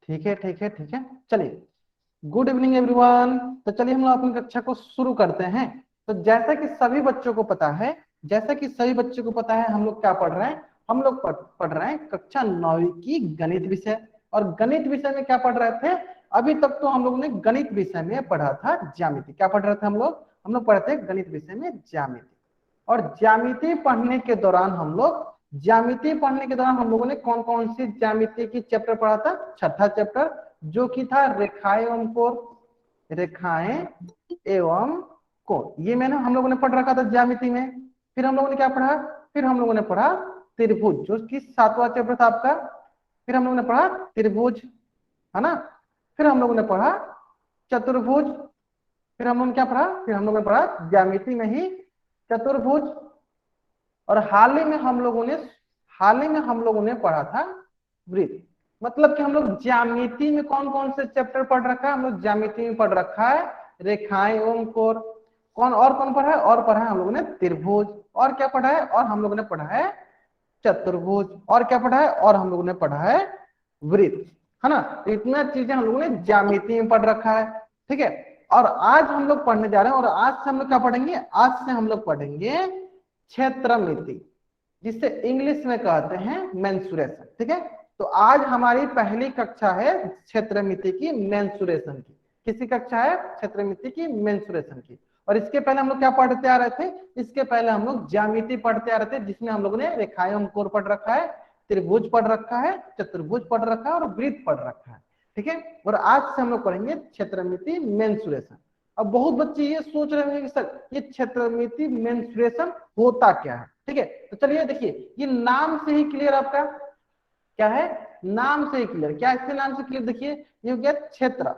ठीक है ठीक है ठीक है, चलिए। Good evening everyone. तो चलिए हम लोग अपनी कक्षा को शुरू करते हैं। तो जैसा कि सभी बच्चों को पता है, जैसा कि सभी बच्चों को पता है, हम लोग क्या पढ़ रहे हैं? हम लोग पढ़ रहे हैं कक्षा 9वीं की गणित विषय। और गणित विषय में क्या पढ़ रहे थे? अभी तक तो हम लोग ने गणित विषय में पढ़ा था ज्यामिति। क्या पढ़ रहे थे हम लोग? हम लोग पढ़े थे गणित विषय में ज्यामिति। और ज्यामिति पढ़ने के दौरान हम लोगों ने कौन कौन सी ज्यामिति की चैप्टर पढ़ा था? छठा चैप्टर, जो कि था रेखाएं एवं कोण। रेखाएं एवं कोण, ये मैंने हम लोगों ने पढ़ रखा था ज्यामिति में। फिर हम लोगों ने क्या पढ़ा? फिर हम लोगों ने पढ़ा त्रिभुज, जो कि 7वां चैप्टर था आपका। फिर हम लोगों ने पढ़ा त्रिभुज, है ना। फिर हम लोगों ने पढ़ा चतुर्भुज। फिर हम लोगों ने क्या पढ़ा? फिर हम लोगों ने पढ़ा ज्यामिति में ही चतुर्भुज। और हाल ही में हम लोगों ने पढ़ा था वृत्त। मतलब कि हम लोग ज्यामिति में कौन कौन से चैप्टर पढ़ रखा है? हम लोग ज्यामिति में पढ़ रखा है रेखाएं एवं कोण। कौन पढ़ा है? और पढ़ा है हम लोगों ने त्रिभुज। और क्या पढ़ा है? और हम लोगों ने पढ़ा है चतुर्भुज। और क्या पढ़ा है? और हम लोगों ने पढ़ा है वृत्त, है ना। तो इतना चीजें हम लोगों ने ज्यामिति में पढ़ रखा है, ठीक है। और आज हम लोग पढ़ने जा रहे हैं, और आज से हम लोग क्या पढ़ेंगे? आज से हम लोग पढ़ेंगे क्षेत्रमिति, जिसे इंग्लिश में कहते हैं मेंसुरेशन, ठीक है। तो आज हमारी पहली कक्षा है क्षेत्रमिति की मेंसुरेशन की। किसी कक्षा है? क्षेत्रमिति की मेंसुरेशन की। और इसके पहले हम लोग क्या पढ़ते आ रहे थे? इसके पहले हम लोग ज्यामिति पढ़ते आ रहे थे, जिसमें हम लोगों ने रेखाएं एवं कोण पढ़ रखा है, त्रिभुज पढ़ रखा है, चतुर्भुज पढ़ रखा है और वृत्त पढ़ रखा है, ठीक है। और आज से हम लोग पढ़ेंगे क्षेत्रमिति मेंसुरेशन। अब बहुत बच्चे ये सोच रहे होंगे कि सर ये क्षेत्रमिति मेंसुरेशन होता क्या है, ठीक है। तो चलिए देखिए, ये नाम से ही क्लियर आपका क्या है? नाम से ही क्लियर। क्या इसके नाम से क्लियर? देखिए, ये हो गया क्षेत्र,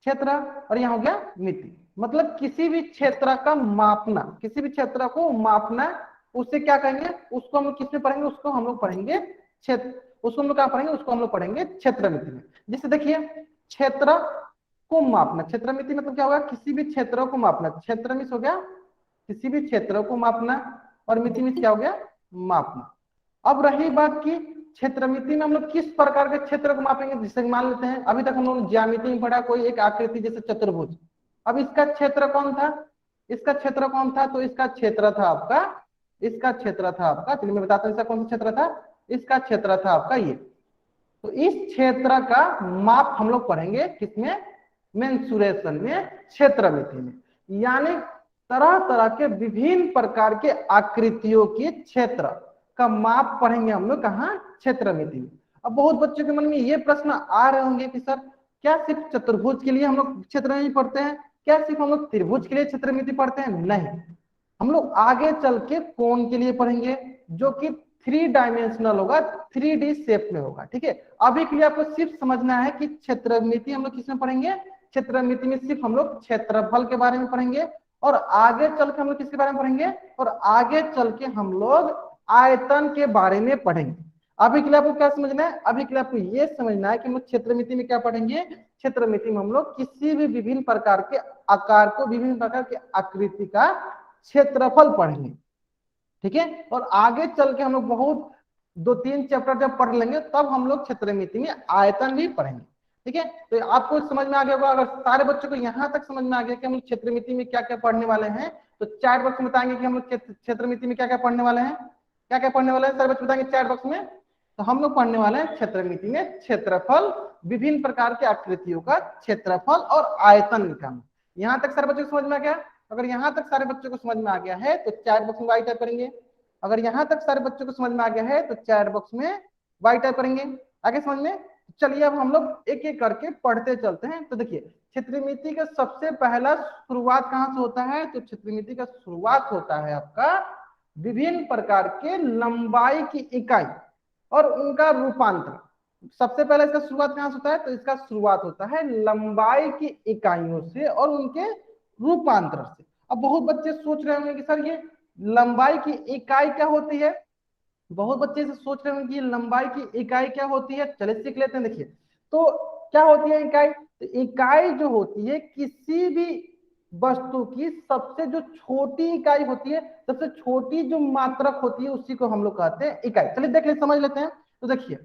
क्षेत्र, और यहाँ हो गया मिति। मतलब किसी भी क्षेत्र का मापना, किसी भी क्षेत्र को मापना, उससे क्या कहेंगे? उसको हम लोग किस में पढ़ेंगे? उसको हम लोग पढ़ेंगे क्षेत्र। उसको हम लोग क्या पढ़ेंगे? उसको हम लोग पढ़ेंगे क्षेत्रमिति में। जैसे देखिए, क्षेत्र को मापना, क्षेत्रमिति मतलब क्या होगा? किसी भी क्षेत्र को मापना। क्षेत्र मिस हो गया किसी भी क्षेत्र को मापना, और मिति मिस क्या हो गया? मापना। अब रही बात की क्षेत्रमिति में हम लोग किस प्रकार के क्षेत्र को मापेंगे? जैसे मान लेते हैं, अभी तक हम लोग ज्यामिति में पढ़ा कोई एक आकृति जैसे चतुर्भुज। अब इसका क्षेत्र कौन था? इसका क्षेत्र कौन था? तो इसका क्षेत्र था आपका, चलिए मैं बताता हूँ इसका कौन सा क्षेत्र था। इसका क्षेत्र था आपका ये। तो इस क्षेत्र का माप हम लोग पढ़ेंगे किसमें? मेंसुरेशन में, क्षेत्रमिति में। यानी तरह तरह के विभिन्न प्रकार के आकृतियों के क्षेत्र का माप पढ़ेंगे हम लोग कहाँ? क्षेत्रमिति में। अब बहुत बच्चों के मन में ये प्रश्न आ रहे होंगे कि सर क्या सिर्फ चतुर्भुज के लिए हम लोग क्षेत्रमिति पढ़ते हैं? क्या सिर्फ हम लोग त्रिभुज के लिए क्षेत्रमिति पढ़ते हैं? नहीं, हम लोग आगे चल के कोण के लिए पढ़ेंगे, जो कि 3 डायमेंशनल होगा, 3D शेप में होगा, ठीक है। अभी के लिए आपको सिर्फ समझना है कि क्षेत्रमिति हम लोग किसमें पढ़ेंगे? क्षेत्रमिति में सिर्फ हम लोग क्षेत्रफल के बारे में पढ़ेंगे। और आगे चल के हम लोग किसके बारे में पढ़ेंगे? और आगे चल के हम लोग आयतन के बारे में पढ़ेंगे। अभी के लिए आपको क्या समझना है? अभी के लिए आपको यह समझना है कि हम लोग क्षेत्रमिति में क्या पढ़ेंगे? क्षेत्रमिति में हम लोग किसी भी विभिन्न प्रकार के आकार को, विभिन्न प्रकार के आकृति का क्षेत्रफल पढ़ेंगे, ठीक है। और आगे चल के हम लोग बहुत 2-3 चैप्टर जब पढ़ लेंगे, तब हम लोग क्षेत्रमिति में आयतन भी पढ़ेंगे, ठीक है। तो आपको समझ में आ गया होगा। अगर सारे बच्चों को यहाँ तक समझ में आ गया कि हम लोग क्षेत्रमिति में क्या क्या पढ़ने वाले हैं, तो चैट बॉक्स में बताएंगे कि हम लोग क्षेत्रमिति में क्या क्या पढ़ने वाले हैं। क्या क्या पढ़ने वाले हैं सारे बच्चे बताएंगे चैट बॉक्स में। तो हम लोग पढ़ने वाले हैं क्षेत्रमिति में क्षेत्रफल, विभिन्न प्रकार के आकृतियों का क्षेत्रफल और आयतन निकालना। यहाँ तक सारे बच्चों को समझ में आ गया? अगर यहाँ तक सारे बच्चों को समझ में आ गया है तो चैट बॉक्स में वाई टाइप करेंगे। अगर यहाँ तक सारे बच्चों को समझ में आ गया है तो चैट बॉक्स में वाई टाइप करेंगे। आगे समझ में? चलिए अब हम लोग एक एक करके पढ़ते चलते हैं। तो देखिए, क्षेत्रमिति का सबसे पहला शुरुआत कहाँ से होता है? तो क्षेत्रमिति का शुरुआत होता है आपका विभिन्न प्रकार के लंबाई की इकाई और उनका रूपांतर। सबसे पहले इसका शुरुआत कहाँ से होता है? तो इसका शुरुआत होता है लंबाई की इकाइयों से और उनके रूपांतर से। अब बहुत बच्चे सोच रहे होंगे कि सर ये लंबाई की इकाई क्या होती है? बहुत बच्चे से सोच रहे होंगे कि लंबाई की इकाई क्या होती है। चलिए सीख लेते हैं। देखिए, तो क्या होती है इकाई? तो इकाई जो होती है किसी भी वस्तु की सबसे जो छोटी इकाई होती है, सबसे छोटी जो मात्रक होती है, उसी को हम लोग कहते हैं इकाई। चलिए देख ले, समझ लेते हैं। तो देखिए,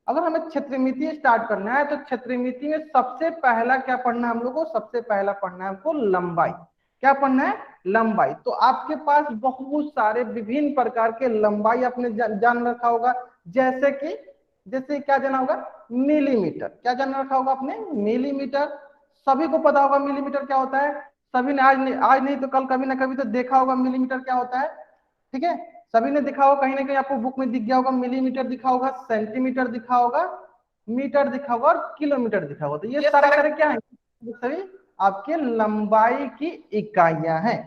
अगर हमें क्षेत्रमिति स्टार्ट करना है तो क्षेत्रमिति में सबसे पहला क्या पढ़ना है हम लोग को, सबसे पहला पढ़ना है हमको लंबाई। क्या पढ़ना है, लंबाई। तो आपके पास बहुत सारे विभिन्न प्रकार के लंबाई आपने जान रखा होगा, जैसे क्या जाना होगा, मिलीमीटर। क्या जान रखा होगा आपने, मिलीमीटर। सभी को पता होगा मिलीमीटर क्या होता है, सभी ने आज नहीं तो कल कभी ना कभी तो देखा होगा मिलीमीटर क्या होता है। ठीक है, सभी ने दिखा होगा, कहीं ना कहीं आपको बुक में दिख गया होगा, मिलीमीटर दिखा होगा, सेंटीमीटर दिखा होगा, मीटर दिखा होगा और किलोमीटर दिखा होगा। तो ये सारे क्या है, सभी आपके लंबाई की इकाइयां हैं।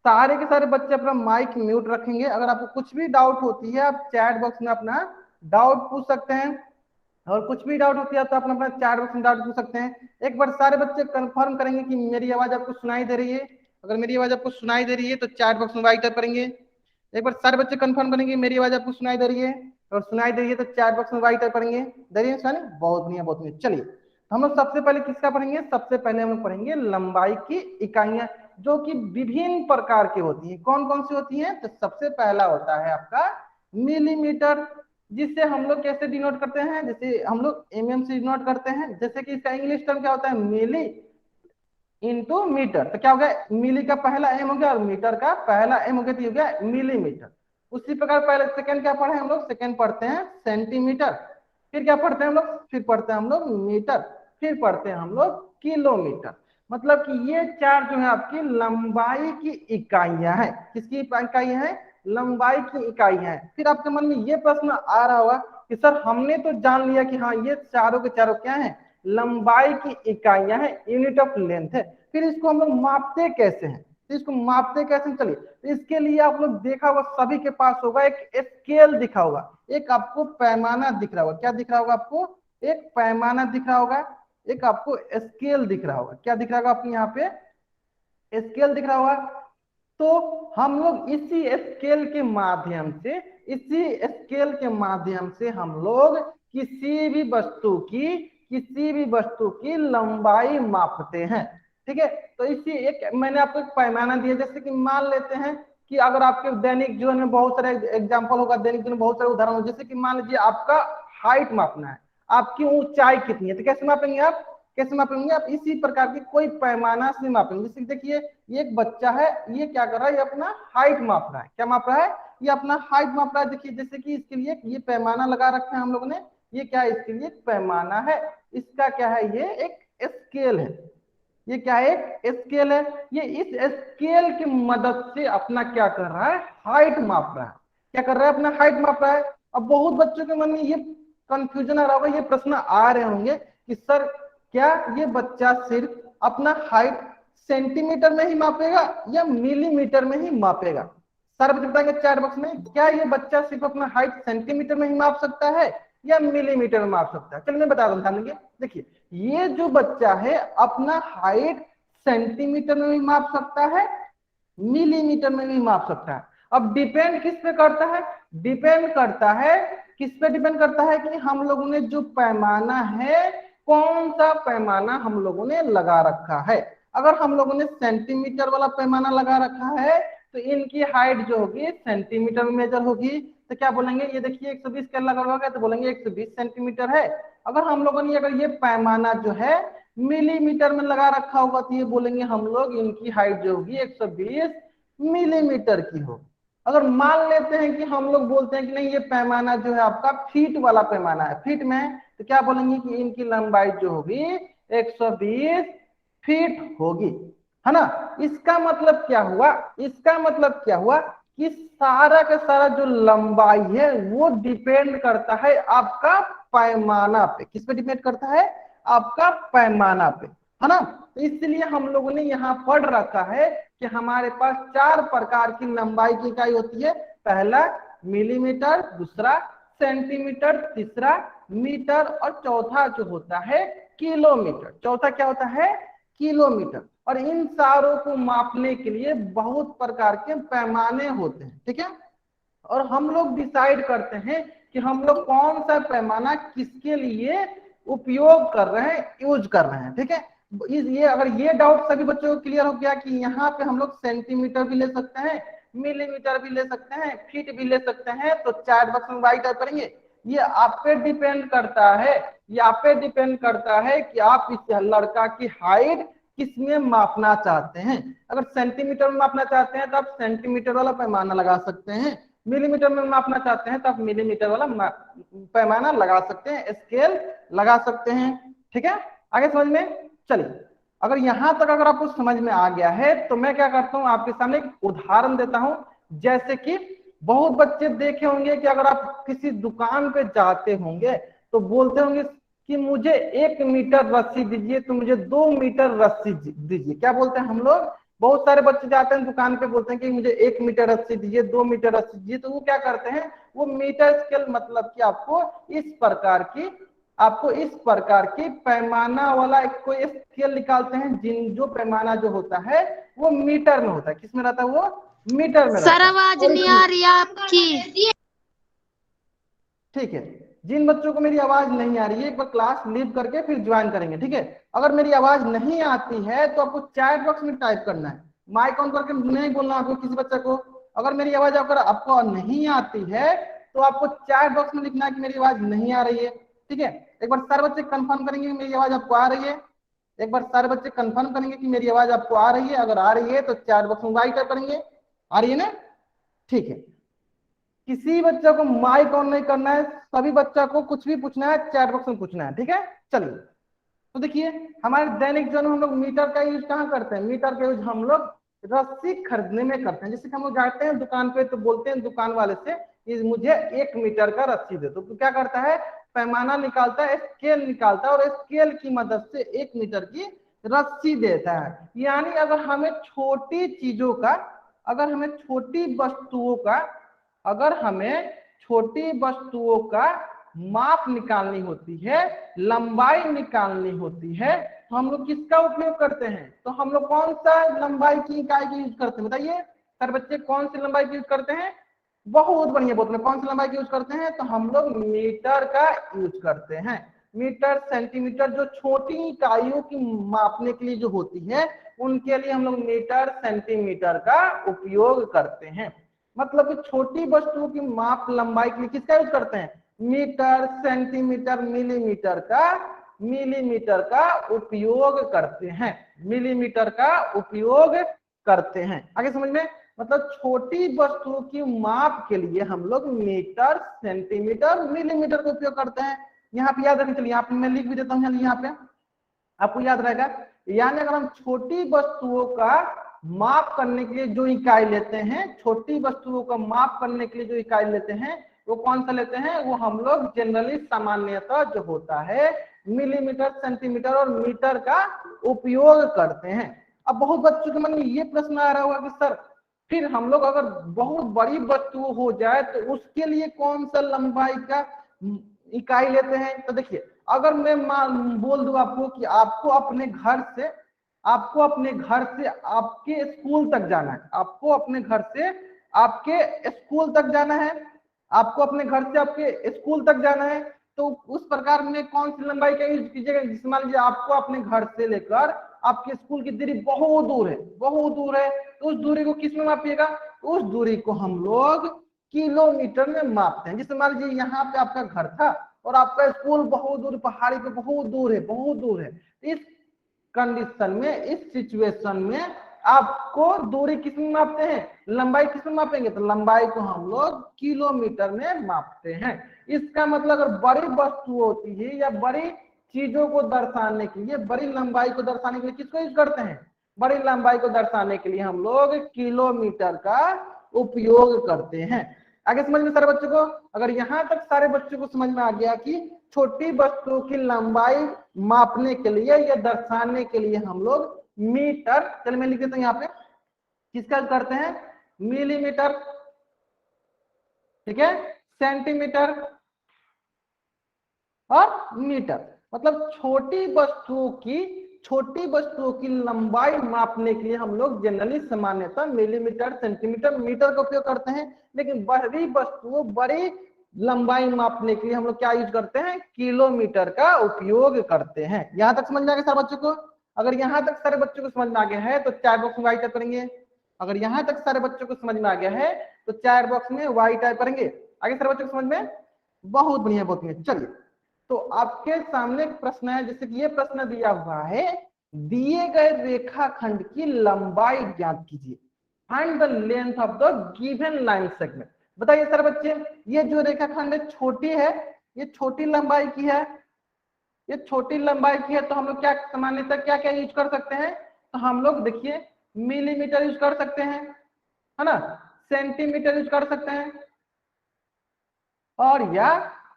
सारे के सारे बच्चे अपना माइक म्यूट रखेंगे। अगर आपको कुछ भी डाउट होती है आप चैट बॉक्स में अपना डाउट पूछ सकते हैं, और कुछ भी डाउट होती है तो अपना चैट बॉक्स में डाउट पूछ सकते हैं। एक बार सारे बच्चे कंफर्म करेंगे कि मेरी आवाज आपको सुनाई दे रही है। अगर मेरी आवाज आपको सुनाई दे रही है तो चैट बॉक्स में टाइप करेंगे। एक बार सारे बच्चे कंफर्म करेंगे मेरी आवाज आपको सुनाई दे रही है, और सुनाई दे रही है तो चैट बॉक्स में टाइप करेंगे। दे रही है सुनाई, बहुत बढ़िया बहुत बढ़िया। चलिए हम लोग सबसे पहले किसका पढ़ेंगे, सबसे पहले हम लोग पढ़ेंगे लंबाई की इकाइयां, जो कि विभिन्न प्रकार की होती हैं। कौन कौन सी होती हैं, तो सबसे पहला होता है आपका मिलीमीटर, जिसे हम लोग कैसे डिनोट करते हैं, जैसे हम लोग एमएम से डिनोट करते हैं। जैसे कि इसका इंग्लिश टर्म क्या होता है, मिली इंटू मीटर। तो क्या हो गया, मिली का पहला एम हो गया और मीटर का पहला एम हो गया, तो हो गया मिलीमीटर। उसी प्रकार पहले सेकंड क्या पढ़े हम लोग, सेकंड पढ़ते हैं सेंटीमीटर। फिर क्या पढ़ते हैं हम लोग, फिर पढ़ते हैं हम लोग मीटर, फिर पढ़ते हैं हम लोग किलोमीटर। मतलब कि ये चार जो है आपकी लंबाई की इकाइयां हैं। किसकी इकाइयां हैं, लंबाई की इकाइयां हैं। फिर आपके मन में ये प्रश्न आ रहा होगा कि सर हमने तो जान लिया कि हाँ ये चारों के चारों क्या हैं, लंबाई की इकाइयां हैं, यूनिट ऑफ लेंथ है। फिर इसको हम लोग मापते कैसे हैं, तो इसको मापते कैसे, चलिए तो इसके लिए आप लोग देखा होगा सभी के पास होगा एक स्केल दिखा होगा, एक आपको पैमाना दिख रहा होगा। क्या दिख रहा होगा आपको, एक पैमाना दिख रहा होगा, एक आपको स्केल दिख रहा होगा। क्या दिख रहा होगा आपको यहाँ पे, स्केल दिख रहा होगा। तो हम लोग इसी स्केल के माध्यम से, इसी स्केल के माध्यम से हम लोग किसी भी वस्तु की लंबाई मापते हैं। ठीक है, तो इसी एक मैंने आपको एक पैमाना दिया। जैसे कि मान लेते हैं कि अगर आपके दैनिक जीवन में बहुत सारे एग्जाम्पल होगा, दैनिक जीवन में बहुत सारे उदाहरण होगा। जैसे कि मान लीजिए आपका हाइट मापना है, आपकी ऊंचाई कितनी है, तो कैसे मापेंगे आप, कैसे मापेंगे आप, इसी प्रकार की कोई पैमाना से मापेंगे। जैसे देखिए ये एक बच्चा है, ये क्या कर रहा है, ये अपना हाइट माप रहा है। क्या माप रहा है, ये अपना हाइट माप रहा है। देखिए जैसे कि इसके लिए ये पैमाना लगा रखा है हम लोगों ने, ये क्या है, इसके लिए पैमाना है। इसका क्या है, ये एक स्केल है। ये क्या है, एक स्केल है। ये इस स्केल की मदद से अपना क्या कर रहा है, हाइट माप रहा है। क्या कर रहा है, अपना हाइट माप रहा है। अब बहुत बच्चों के मन में ये कंफ्यूजन आ रहा होगा, ये प्रश्न आ रहे होंगे कि सर क्या ये बच्चा सिर्फ अपना हाइट सेंटीमीटर में ही मापेगा या मिलीमीटर में ही मापेगा। सर बच्चे बताएंगे चैट बॉक्स में, क्या ये बच्चा सिर्फ अपना हाइट सेंटीमीटर में ही माप सकता है या मिलीमीटर में माप सकता है। चलिए मैं बता दूं, ध्यान देंगे। देखिए ये जो बच्चा है अपना हाइट सेंटीमीटर में भी माप सकता है, मिलीमीटर में भी माप सकता है। अब डिपेंड किस पे करता है, डिपेंड करता है किस पे, डिपेंड करता है कि हम लोगों ने जो पैमाना है, कौन सा पैमाना हम लोगों ने लगा रखा है। अगर हम लोगों ने सेंटीमीटर वाला पैमाना लगा रखा है तो इनकी हाइट जो होगी सेंटीमीटर में मेजर होगी। तो क्या बोलेंगे, ये देखिए 120 का लगा हुआ है तो बोलेंगे 120 सेंटीमीटर है। अगर हम लोगों ने अगर ये पैमाना जो है मिलीमीटर में लगा रखा होगा तो ये बोलेंगे हम लोग इनकी हाइट जो होगी 120 मिलीमीटर की होगी। अगर मान लेते हैं कि हम लोग बोलते हैं कि नहीं ये पैमाना जो है आपका फीट वाला पैमाना है, फीट में, तो क्या बोलेंगे कि इनकी लंबाई जो होगी 120 फीट होगी, है ना। इसका मतलब क्या हुआ, इसका मतलब क्या हुआ कि सारा का सारा जो लंबाई है वो डिपेंड करता है आपका पैमाना पे। किस पे डिपेंड करता है, आपका पैमाना पे, है ना। तो इसलिए हम लोगों ने यहाँ पढ़ रखा है कि हमारे पास चार प्रकार की लंबाई की इकाई होती है। पहला मिलीमीटर, दूसरा सेंटीमीटर, तीसरा मीटर और चौथा जो होता है किलोमीटर। चौथा क्या होता है, किलोमीटर। और इन सारों को मापने के लिए बहुत प्रकार के पैमाने होते हैं, ठीक है। और हम लोग डिसाइड करते हैं कि हम लोग कौन सा पैमाना किसके लिए उपयोग कर रहे हैं, यूज कर रहे हैं, ठीक है। ये अगर ये डाउट सभी बच्चों को क्लियर हो गया कि यहाँ पे हम लोग सेंटीमीटर भी ले सकते हैं, मिलीमीटर भी ले सकते हैं, फीट भी ले सकते हैं, तो चैट बॉक्स में वाइट टाइप करेंगे। ये आप पे डिपेंड करता है, ये आप पे डिपेंड करता है कि आप इस लड़का की हाइट किस में मापना चाहते हैं। अगर सेंटीमीटर में मापना चाहते हैं तो आप सेंटीमीटर वाला पैमाना लगा सकते हैं, मिलीमीटर में मापना चाहते हैं तो आप मिलीमीटर वाला पैमाना लगा सकते हैं, स्केल लगा सकते हैं। ठीक है, आगे समझ में। चलिए, अगर यहां तक अगर आपको समझ में आ गया है तो मैं क्या करता हूं, आपके सामने एक उदाहरण देता हूं। जैसे कि बहुत बच्चे देखे होंगे कि अगर आप किसी दुकान पे जाते होंगे तो बोलते होंगे कि मुझे 1 मीटर रस्सी दीजिए, तो मुझे 2 मीटर रस्सी दीजिए। क्या बोलते हैं हम लोग, बहुत सारे बच्चे जाते हैं दुकान पे, बोलते हैं कि मुझे 1 मीटर रस्सी दीजिए, 2 मीटर रस्सी दीजिए। तो वो क्या करते हैं, वो मीटर स्केल मतलब कि आपको इस प्रकार की पैमाना वाला एक कोई स्केल निकालते हैं, जो पैमाना जो होता है वो मीटर में होता है। किस में रहता है, वो मीटर में रहता है। सर आवाज नहीं आ रही आपकी। ठीक है, जिन बच्चों को मेरी आवाज नहीं आ रही है एक बार क्लास लीव करके फिर ज्वाइन करेंगे। ठीक है, अगर मेरी आवाज नहीं आती है तो आपको चैट बॉक्स में टाइप करना है, माइक ऑन करके नहीं बोलना आपको किसी बच्चे को। अगर मेरी आवाज अगर आपको नहीं आती है तो आपको चैट बॉक्स में लिखना है कि मेरी आवाज नहीं आ रही है। ठीक है, एक बार सारे बच्चे कंफर्म करेंगे कि मेरी आवाज आपको आ रही है। एक बार सारे बच्चे कंफर्म करेंगे कि मेरी आवाज आपको आ रही है। अगर आ रही है तो चैट बॉक्स में वाई टाइप करेंगे, आ रही है ना। ठीक है, किसी बच्चे को माइक ऑन नहीं करना है, सभी बच्चा को कुछ भी पूछना है चैट बॉक्स में पूछना है। ठीक है, चलिए। तो देखिए, हमारे दैनिक जीवन में हम लोग मीटर का यूज कहाँ करते हैं, मीटर का यूज हम लोग रस्सी खरीदने में करते हैं। जैसे कि हम लोग जाते हैं दुकान पे तो बोलते हैं दुकान वाले से कि मुझे 1 मीटर का रस्सी दे दो, तो क्या करता है, पैमाना निकालता है, स्केल निकालता है और स्केल की मदद से 1 मीटर की रस्सी देता है। यानी अगर हमें छोटी चीजों का, अगर हमें छोटी वस्तुओं का, अगर हमें छोटी वस्तुओं का माप निकालनी होती है, लंबाई निकालनी होती है, तो हम लोग किसका उपयोग करते हैं, तो हम लोग कौन सा लंबाई की इकाई का यूज करते हैं, बताइए सर बच्चे, कौन सी लंबाई का यूज करते हैं। बहुत बढ़िया, बहुत कौन सी लंबाई का यूज करते हैं, तो हम लोग मीटर का यूज करते हैं। मीटर, सेंटीमीटर, जो छोटी इकाइयों की मापने के लिए जो होती है उनके लिए हम लोग मीटर, सेंटीमीटर का उपयोग करते हैं। मतलब कि छोटी वस्तुओं की माप लंबाई के लिए किसका यूज करते हैं, मीटर, सेंटीमीटर, मिलीमीटर का उपयोग करते हैं, मिलीमीटर का उपयोग करते हैं। आगे समझ में, मतलब छोटी वस्तुओं की माप के लिए हम लोग मीटर, सेंटीमीटर, मिलीमीटर का उपयोग करते हैं। यहाँ पे याद रखिए, चलिए यहाँ पे मैं लिख भी देता हूँ, यहाँ पे आपको याद रहेगा। यानी अगर हम छोटी वस्तुओं का माप करने के लिए जो इकाई लेते हैं, छोटी वस्तुओं का माप करने के लिए जो इकाई लेते हैं वो कौन सा लेते हैं, वो हम लोग जनरली सामान्यतः जो होता है मिलीमीटर, सेंटीमीटर और मीटर का उपयोग करते हैं। अब बहुत बच्चों के मन में ये प्रश्न आ रहा होगा कि सर फिर हम लोग अगर बहुत बड़ी वस्तु हो जाए तो उसके लिए कौन सा लंबाई का इकाई लेते हैं। तो देखिए, अगर मैं बोल दूं आपको कि आपको अपने घर से आपके स्कूल तक जाना है, आपको अपने घर से आपके स्कूल तक जाना है, आपको अपने घर से आपके स्कूल तक जाना है, तो उस प्रकार में कौन सी लंबाई का यूज कीजिएगा। जिस मान लीजिए आपको अपने घर से लेकर आपके स्कूल की दूरी बहुत दूर है, तो उस दूरी को किस में मापिएगा, उस दूरी को हम लोग किलोमीटर में मापते हैं। जैसे मान लीजिए यहाँ पे आपका घर था और आपका स्कूल बहुत दूर, पहाड़ी पे बहुत दूर है। इस कंडीशन में, इस सिचुएशन में आपको दूरी किस में मापते हैं, लंबाई किस में मापेंगे, तो लंबाई को हम लोग किलोमीटर में मापते हैं। इसका मतलब अगर बड़ी वस्तु होती है या बड़ी चीजों को दर्शाने के लिए, बड़ी लंबाई को दर्शाने के लिए किसको यूज करते हैं, बड़ी लंबाई को दर्शाने के लिए हम लोग किलोमीटर का उपयोग करते हैं। आगे समझ में सारे बच्चों को, अगर यहाँ तक सारे बच्चों को समझ में आ गया कि छोटी वस्तुओं की लंबाई मापने के लिए या दर्शाने के लिए हम लोग मीटर, चलिए मैं लिख देता हूं यहाँ पे, किसका करते हैं, मिलीमीटर, ठीक है, सेंटीमीटर और मीटर। मतलब छोटी वस्तुओं की लंबाई मापने के लिए हम लोग जनरली सामान्यतः मिलीमीटर, सेंटीमीटर, मीटर का उपयोग करते हैं। लेकिन बड़ी वस्तुओं, बड़ी लंबाई मापने के लिए हम लोग क्या यूज करते हैं, किलोमीटर का उपयोग करते हैं। यहां तक समझ में आ गया सारे बच्चों को। अगर यहां तक सारे बच्चों को समझ में आ गया है तो चैट बॉक्स में वाई टाइप करेंगे। अगर यहां तक सारे बच्चों को समझ में आ गया है तो चैट बॉक्स में वाई टाइप करेंगे। आगे सारे बच्चों को समझ में बहुत बढ़िया बहुत बढ़िया। चलिए, तो आपके सामने एक प्रश्न है, जैसे कि ये प्रश्न दिया हुआ है, दिए गए रेखाखंड की लंबाई ज्ञात कीजिए, find the length of the given line segment. बताइए सर बच्चे, ये जो रेखाखंड है छोटी है, ये छोटी लंबाई की है, ये छोटी लंबाई की है, तो हम लोग क्या सामान्यतः क्या क्या यूज कर सकते हैं, तो हम लोग देखिए मिलीमीटर यूज कर सकते हैं, है ना, सेंटीमीटर यूज कर सकते हैं, और या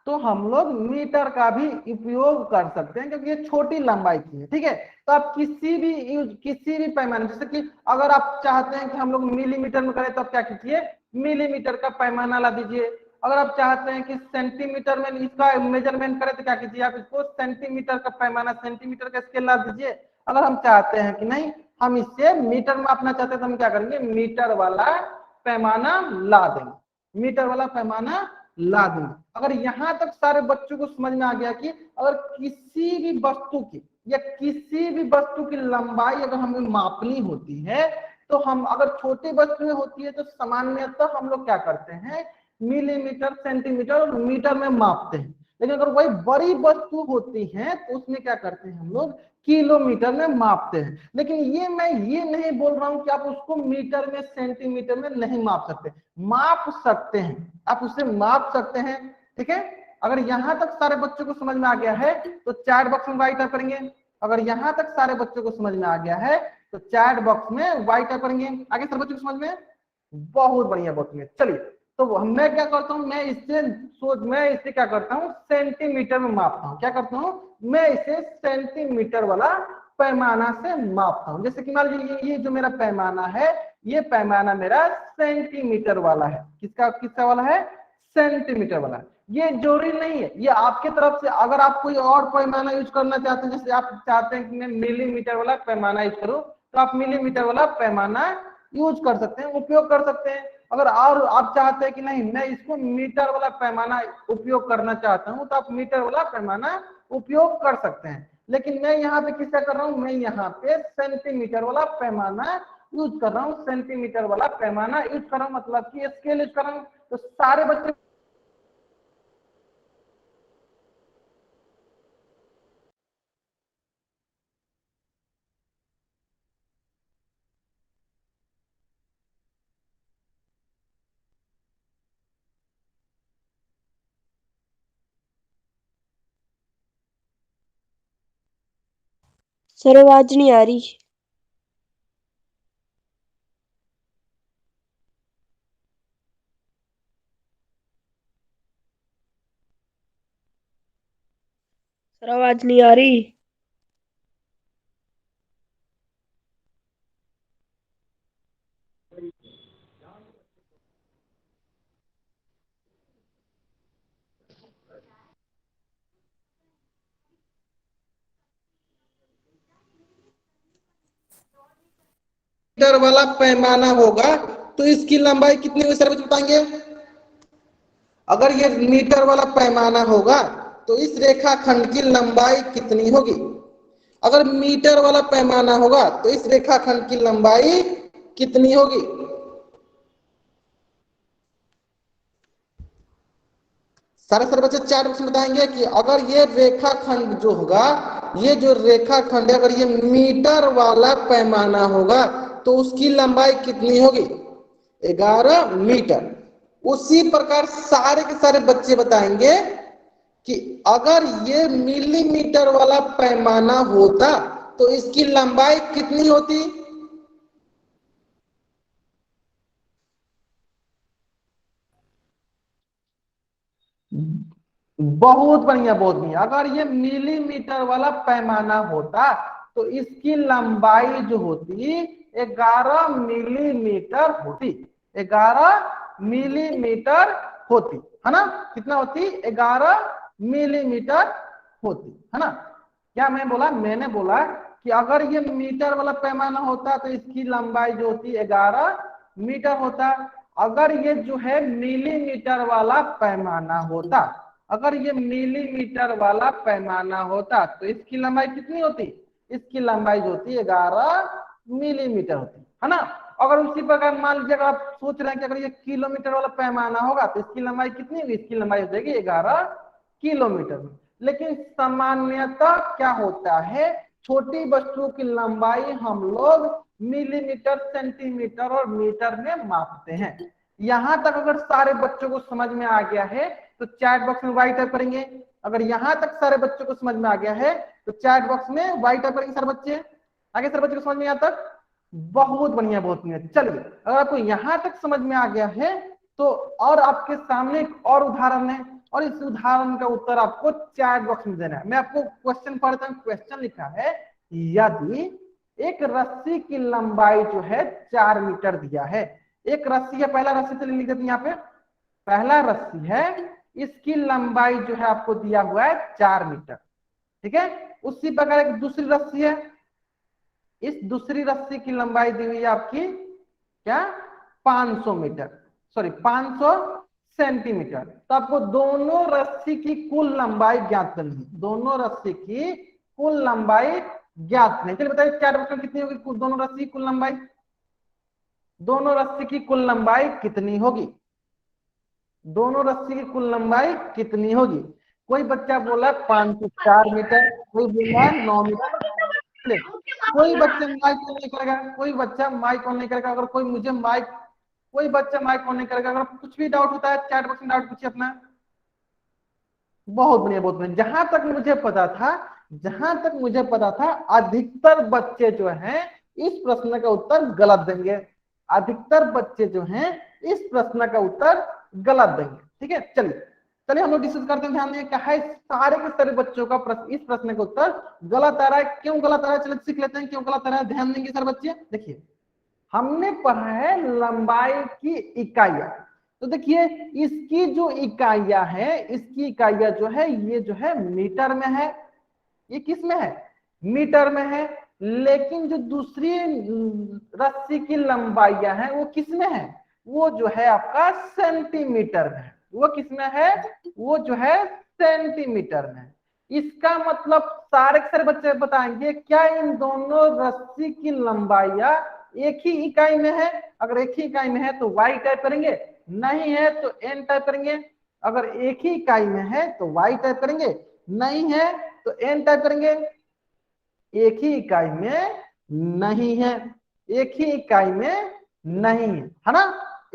तो हम लोग मीटर का भी उपयोग कर सकते हैं, क्योंकि ये छोटी लंबाई की है। ठीक है, तो आप किसी भी पैमाने, जैसे कि अगर आप चाहते हैं कि हम लोग मिलीमीटर में करें, तो आप क्या कीजिए, मिलीमीटर का पैमाना ला दीजिए। अगर आप चाहते हैं कि सेंटीमीटर में इसका मेजरमेंट करें, तो क्या कीजिए, आप इसको सेंटीमीटर का पैमाना, सेंटीमीटर का स्केल ला दीजिए। अगर हम चाहते हैं कि नहीं, हम इससे मीटर मापना चाहते हैं, तो हम क्या करेंगे, मीटर वाला पैमाना ला देंगे, मीटर वाला पैमाना ला देंगे। अगर यहां तक सारे बच्चों को समझ में आ गया कि अगर किसी भी वस्तु की या किसी भी वस्तु की लंबाई अगर हमें मापनी होती है, तो हम अगर छोटी वस्तुएं होती है तो सामान्यतः हम लोग क्या करते हैं, मिलीमीटर, सेंटीमीटर और मीटर में मापते हैं। लेकिन अगर वही बड़ी वस्तु होती है तो उसमें क्या करते हैं, हम लोग किलोमीटर में मापते हैं। लेकिन ये मैं ये नहीं बोल रहा हूं कि आप उसको मीटर में, सेंटीमीटर में नहीं माप सकते, माप सकते हैं, आप उसे माप सकते हैं। ठीक है, अगर यहां तक सारे बच्चों को समझ में आ गया है तो चैट बॉक्स में वाइट टाइप करेंगे। अगर यहां तक सारे बच्चों को समझ में आ गया है तो चैट बॉक्स में वाइट टाइप करेंगे। आगे सारे बच्चों को समझ में, बहुत बढ़िया बहुत बढ़िया। चलिए, तो मैं क्या करता हूं, मैं इसे क्या करता हूं, सेंटीमीटर में मापता हूं। क्या करता हूं, मैं इसे सेंटीमीटर वाला पैमाना से मापता हूं। जैसे कि मान लीजिए ये जो मेरा पैमाना है, ये पैमाना मेरा सेंटीमीटर वाला है। किसका वाला है, सेंटीमीटर वाला। ये जरूरी नहीं है, ये आपके तरफ से, अगर आप कोई और पैमाना यूज करना चाहते हैं, जैसे आप चाहते हैं कि मैं मिलीमीटर वाला पैमाना यूज करूं, तो आप मिलीमीटर वाला पैमाना यूज कर सकते हैं, उपयोग कर सकते हैं। अगर और आप चाहते हैं कि नहीं, मैं इसको मीटर वाला पैमाना उपयोग करना चाहता हूं, तो आप मीटर वाला पैमाना उपयोग कर सकते हैं। लेकिन मैं यहाँ पे किसका कर रहा हूँ, मैं यहाँ पे सेंटीमीटर वाला पैमाना यूज कर रहा हूँ, सेंटीमीटर वाला पैमाना यूज कर रहा हूँ, मतलब कि स्केल यूज कर रहा हूँ। तो सारे बच्चे सर आवाज नहीं आ रही। सर आवाज नहीं आ रही। मीटर वाला पैमाना होगा तो इसकी लंबाई कितनी होगी, सर बताएंगे। अगर ये मीटर वाला पैमाना होगा तो इस रेखाखंड की लंबाई कितनी होगी। अगर मीटर वाला पैमाना होगा तो इस रेखाखंड की लंबाई कितनी होगी। सारे सारे बच्चे चार बच्चे बताएंगे कि अगर ये रेखाखंड जो होगा, ये जो रेखाखंड है, अगर ये मीटर वाला पैमाना होगा तो उसकी लंबाई कितनी होगी, 11 मीटर। उसी प्रकार सारे के सारे बच्चे बताएंगे कि अगर ये मिलीमीटर वाला पैमाना होता तो इसकी लंबाई कितनी होती। बहुत बढ़िया बहुत बढ़िया। अगर ये मिलीमीटर वाला पैमाना होता तो इसकी लंबाई जो होती 11 मिलीमीटर होती, 11 मिलीमीटर होती, है ना। कितना होती, 11 मिलीमीटर होती, है ना। क्या मैं बोला, मैंने बोला कि अगर ये मीटर वाला पैमाना होता तो इसकी लंबाई जो होती 11 मीटर होता। अगर ये जो है मिलीमीटर वाला पैमाना होता, अगर ये मिलीमीटर वाला पैमाना होता तो इसकी लंबाई कितनी होती, इसकी लंबाई जो होती 11 मिलीमीटर होती, है ना। अगर उसी प्रकार मान लीजिए अगर आप सोच रहे हैं कि अगर ये किलोमीटर वाला पैमाना होगा तो इसकी लंबाई कितनी होगी, इसकी लंबाई हो जाएगी 11 किलोमीटर। लेकिन सामान्यतः क्या होता है, छोटी वस्तुओं की लंबाई हम लोग मिलीमीटर, सेंटीमीटर और मीटर में मापते हैं। यहां तक अगर सारे बच्चों को समझ में आ गया है तो चैट बॉक्स में वाई टाइप करेंगे। अगर यहां तक सारे बच्चों को समझ में आ गया है तो चैट बॉक्स में वाई टाइप करेंगे सारे बच्चे। आगे सारे बच्चों को समझ में यहाँ तक, बहुत बढ़िया बहुत बढ़िया। चलिए अगर आपको यहां तक समझ में आ गया है तो और आपके सामने एक और उदाहरण है और इस उदाहरण का उत्तर आपको चैट बॉक्स में देना है। मैं आपको क्वेश्चन पढ़ता हूँ। क्वेश्चन लिखा है, यदि एक रस्सी की लंबाई जो है 4 मीटर दिया है, एक रस्सी है, पहला रस्सी से लिख देते हैं यहाँ पे, पहला रस्सी है, इसकी लंबाई जो है आपको दिया हुआ है 4 मीटर, ठीक है। उसी प्रकार एक दूसरी रस्सी है, इस दूसरी रस्सी की लंबाई दी हुई है आपकी क्या, 500 मीटर, सॉरी 500 सेंटीमीटर। तो आपको दोनों रस्सी की कुल लंबाई ज्ञात करनी है, दोनों रस्सी की कुल लंबाई ज्ञात नहीं। चलिए बताइए चैट बॉक्स में कितनी होगी दोनों रस्सी की कुल लंबाई, दोनों रस्सी की कुल लंबाई कितनी होगी, दोनों रस्सी की कुल लंबाई कितनी होगी। कोई बच्चा बोला 504 मीटर, कोई बोला 9 मीटर। कोई बच्चा माइक ऑन नहीं करेगा, कोई बच्चा माइक ऑन नहीं करेगा। अगर कोई मुझे माइक, कोई बच्चा माइक ऑन नहीं करेगा। अगर कुछ भी डाउट होता है चैट बॉक्स में डाउट पूछिए अपना। बहुत बढ़िया बहुत बढ़िया। जहां तक मुझे पता था, जहां तक मुझे पता था अधिकतर बच्चे जो हैं इस प्रश्न का उत्तर गलत देंगे, अधिकतर बच्चे जो हैं इस प्रश्न का उत्तर गलत देंगे, ठीक है। चलिए चलिए हम लोग डिस्कस करते हैं। ध्यान दें क्या है, सारे के सारे बच्चों का इस प्रश्न का उत्तर गलत आ रहा है। क्यों गलत आ रहा है, चलिए सीख लेते हैं क्यों गलत आ रहा है। ध्यान देंगे सारे बच्चे। देखिए हमने पढ़ा है लंबाई की इकाइयां, तो देखिए इसकी जो इकाइयां है, इसकी इकाइयां जो है ये जो है मीटर में है, ये किस में है, मीटर में है। लेकिन जो दूसरी रस्सी की लंबाइयां हैं वो किस में है, वो जो है आपका सेंटीमीटर में है। वो किस में है, वो जो है सेंटीमीटर में है। इसका मतलब सारे के सारे बच्चे बताएंगे क्या इन दोनों रस्सी की लंबाइयां एक ही इकाई में है। अगर एक ही इकाई में है तो वाई टाइप करेंगे, नहीं है तो एन टाइप करेंगे। अगर एक ही इकाई में है तो वाई टाइप करेंगे, नहीं है तो एन टाइप करेंगे। एक ही इकाई में नहीं है, एक ही इकाई में नहीं है ना,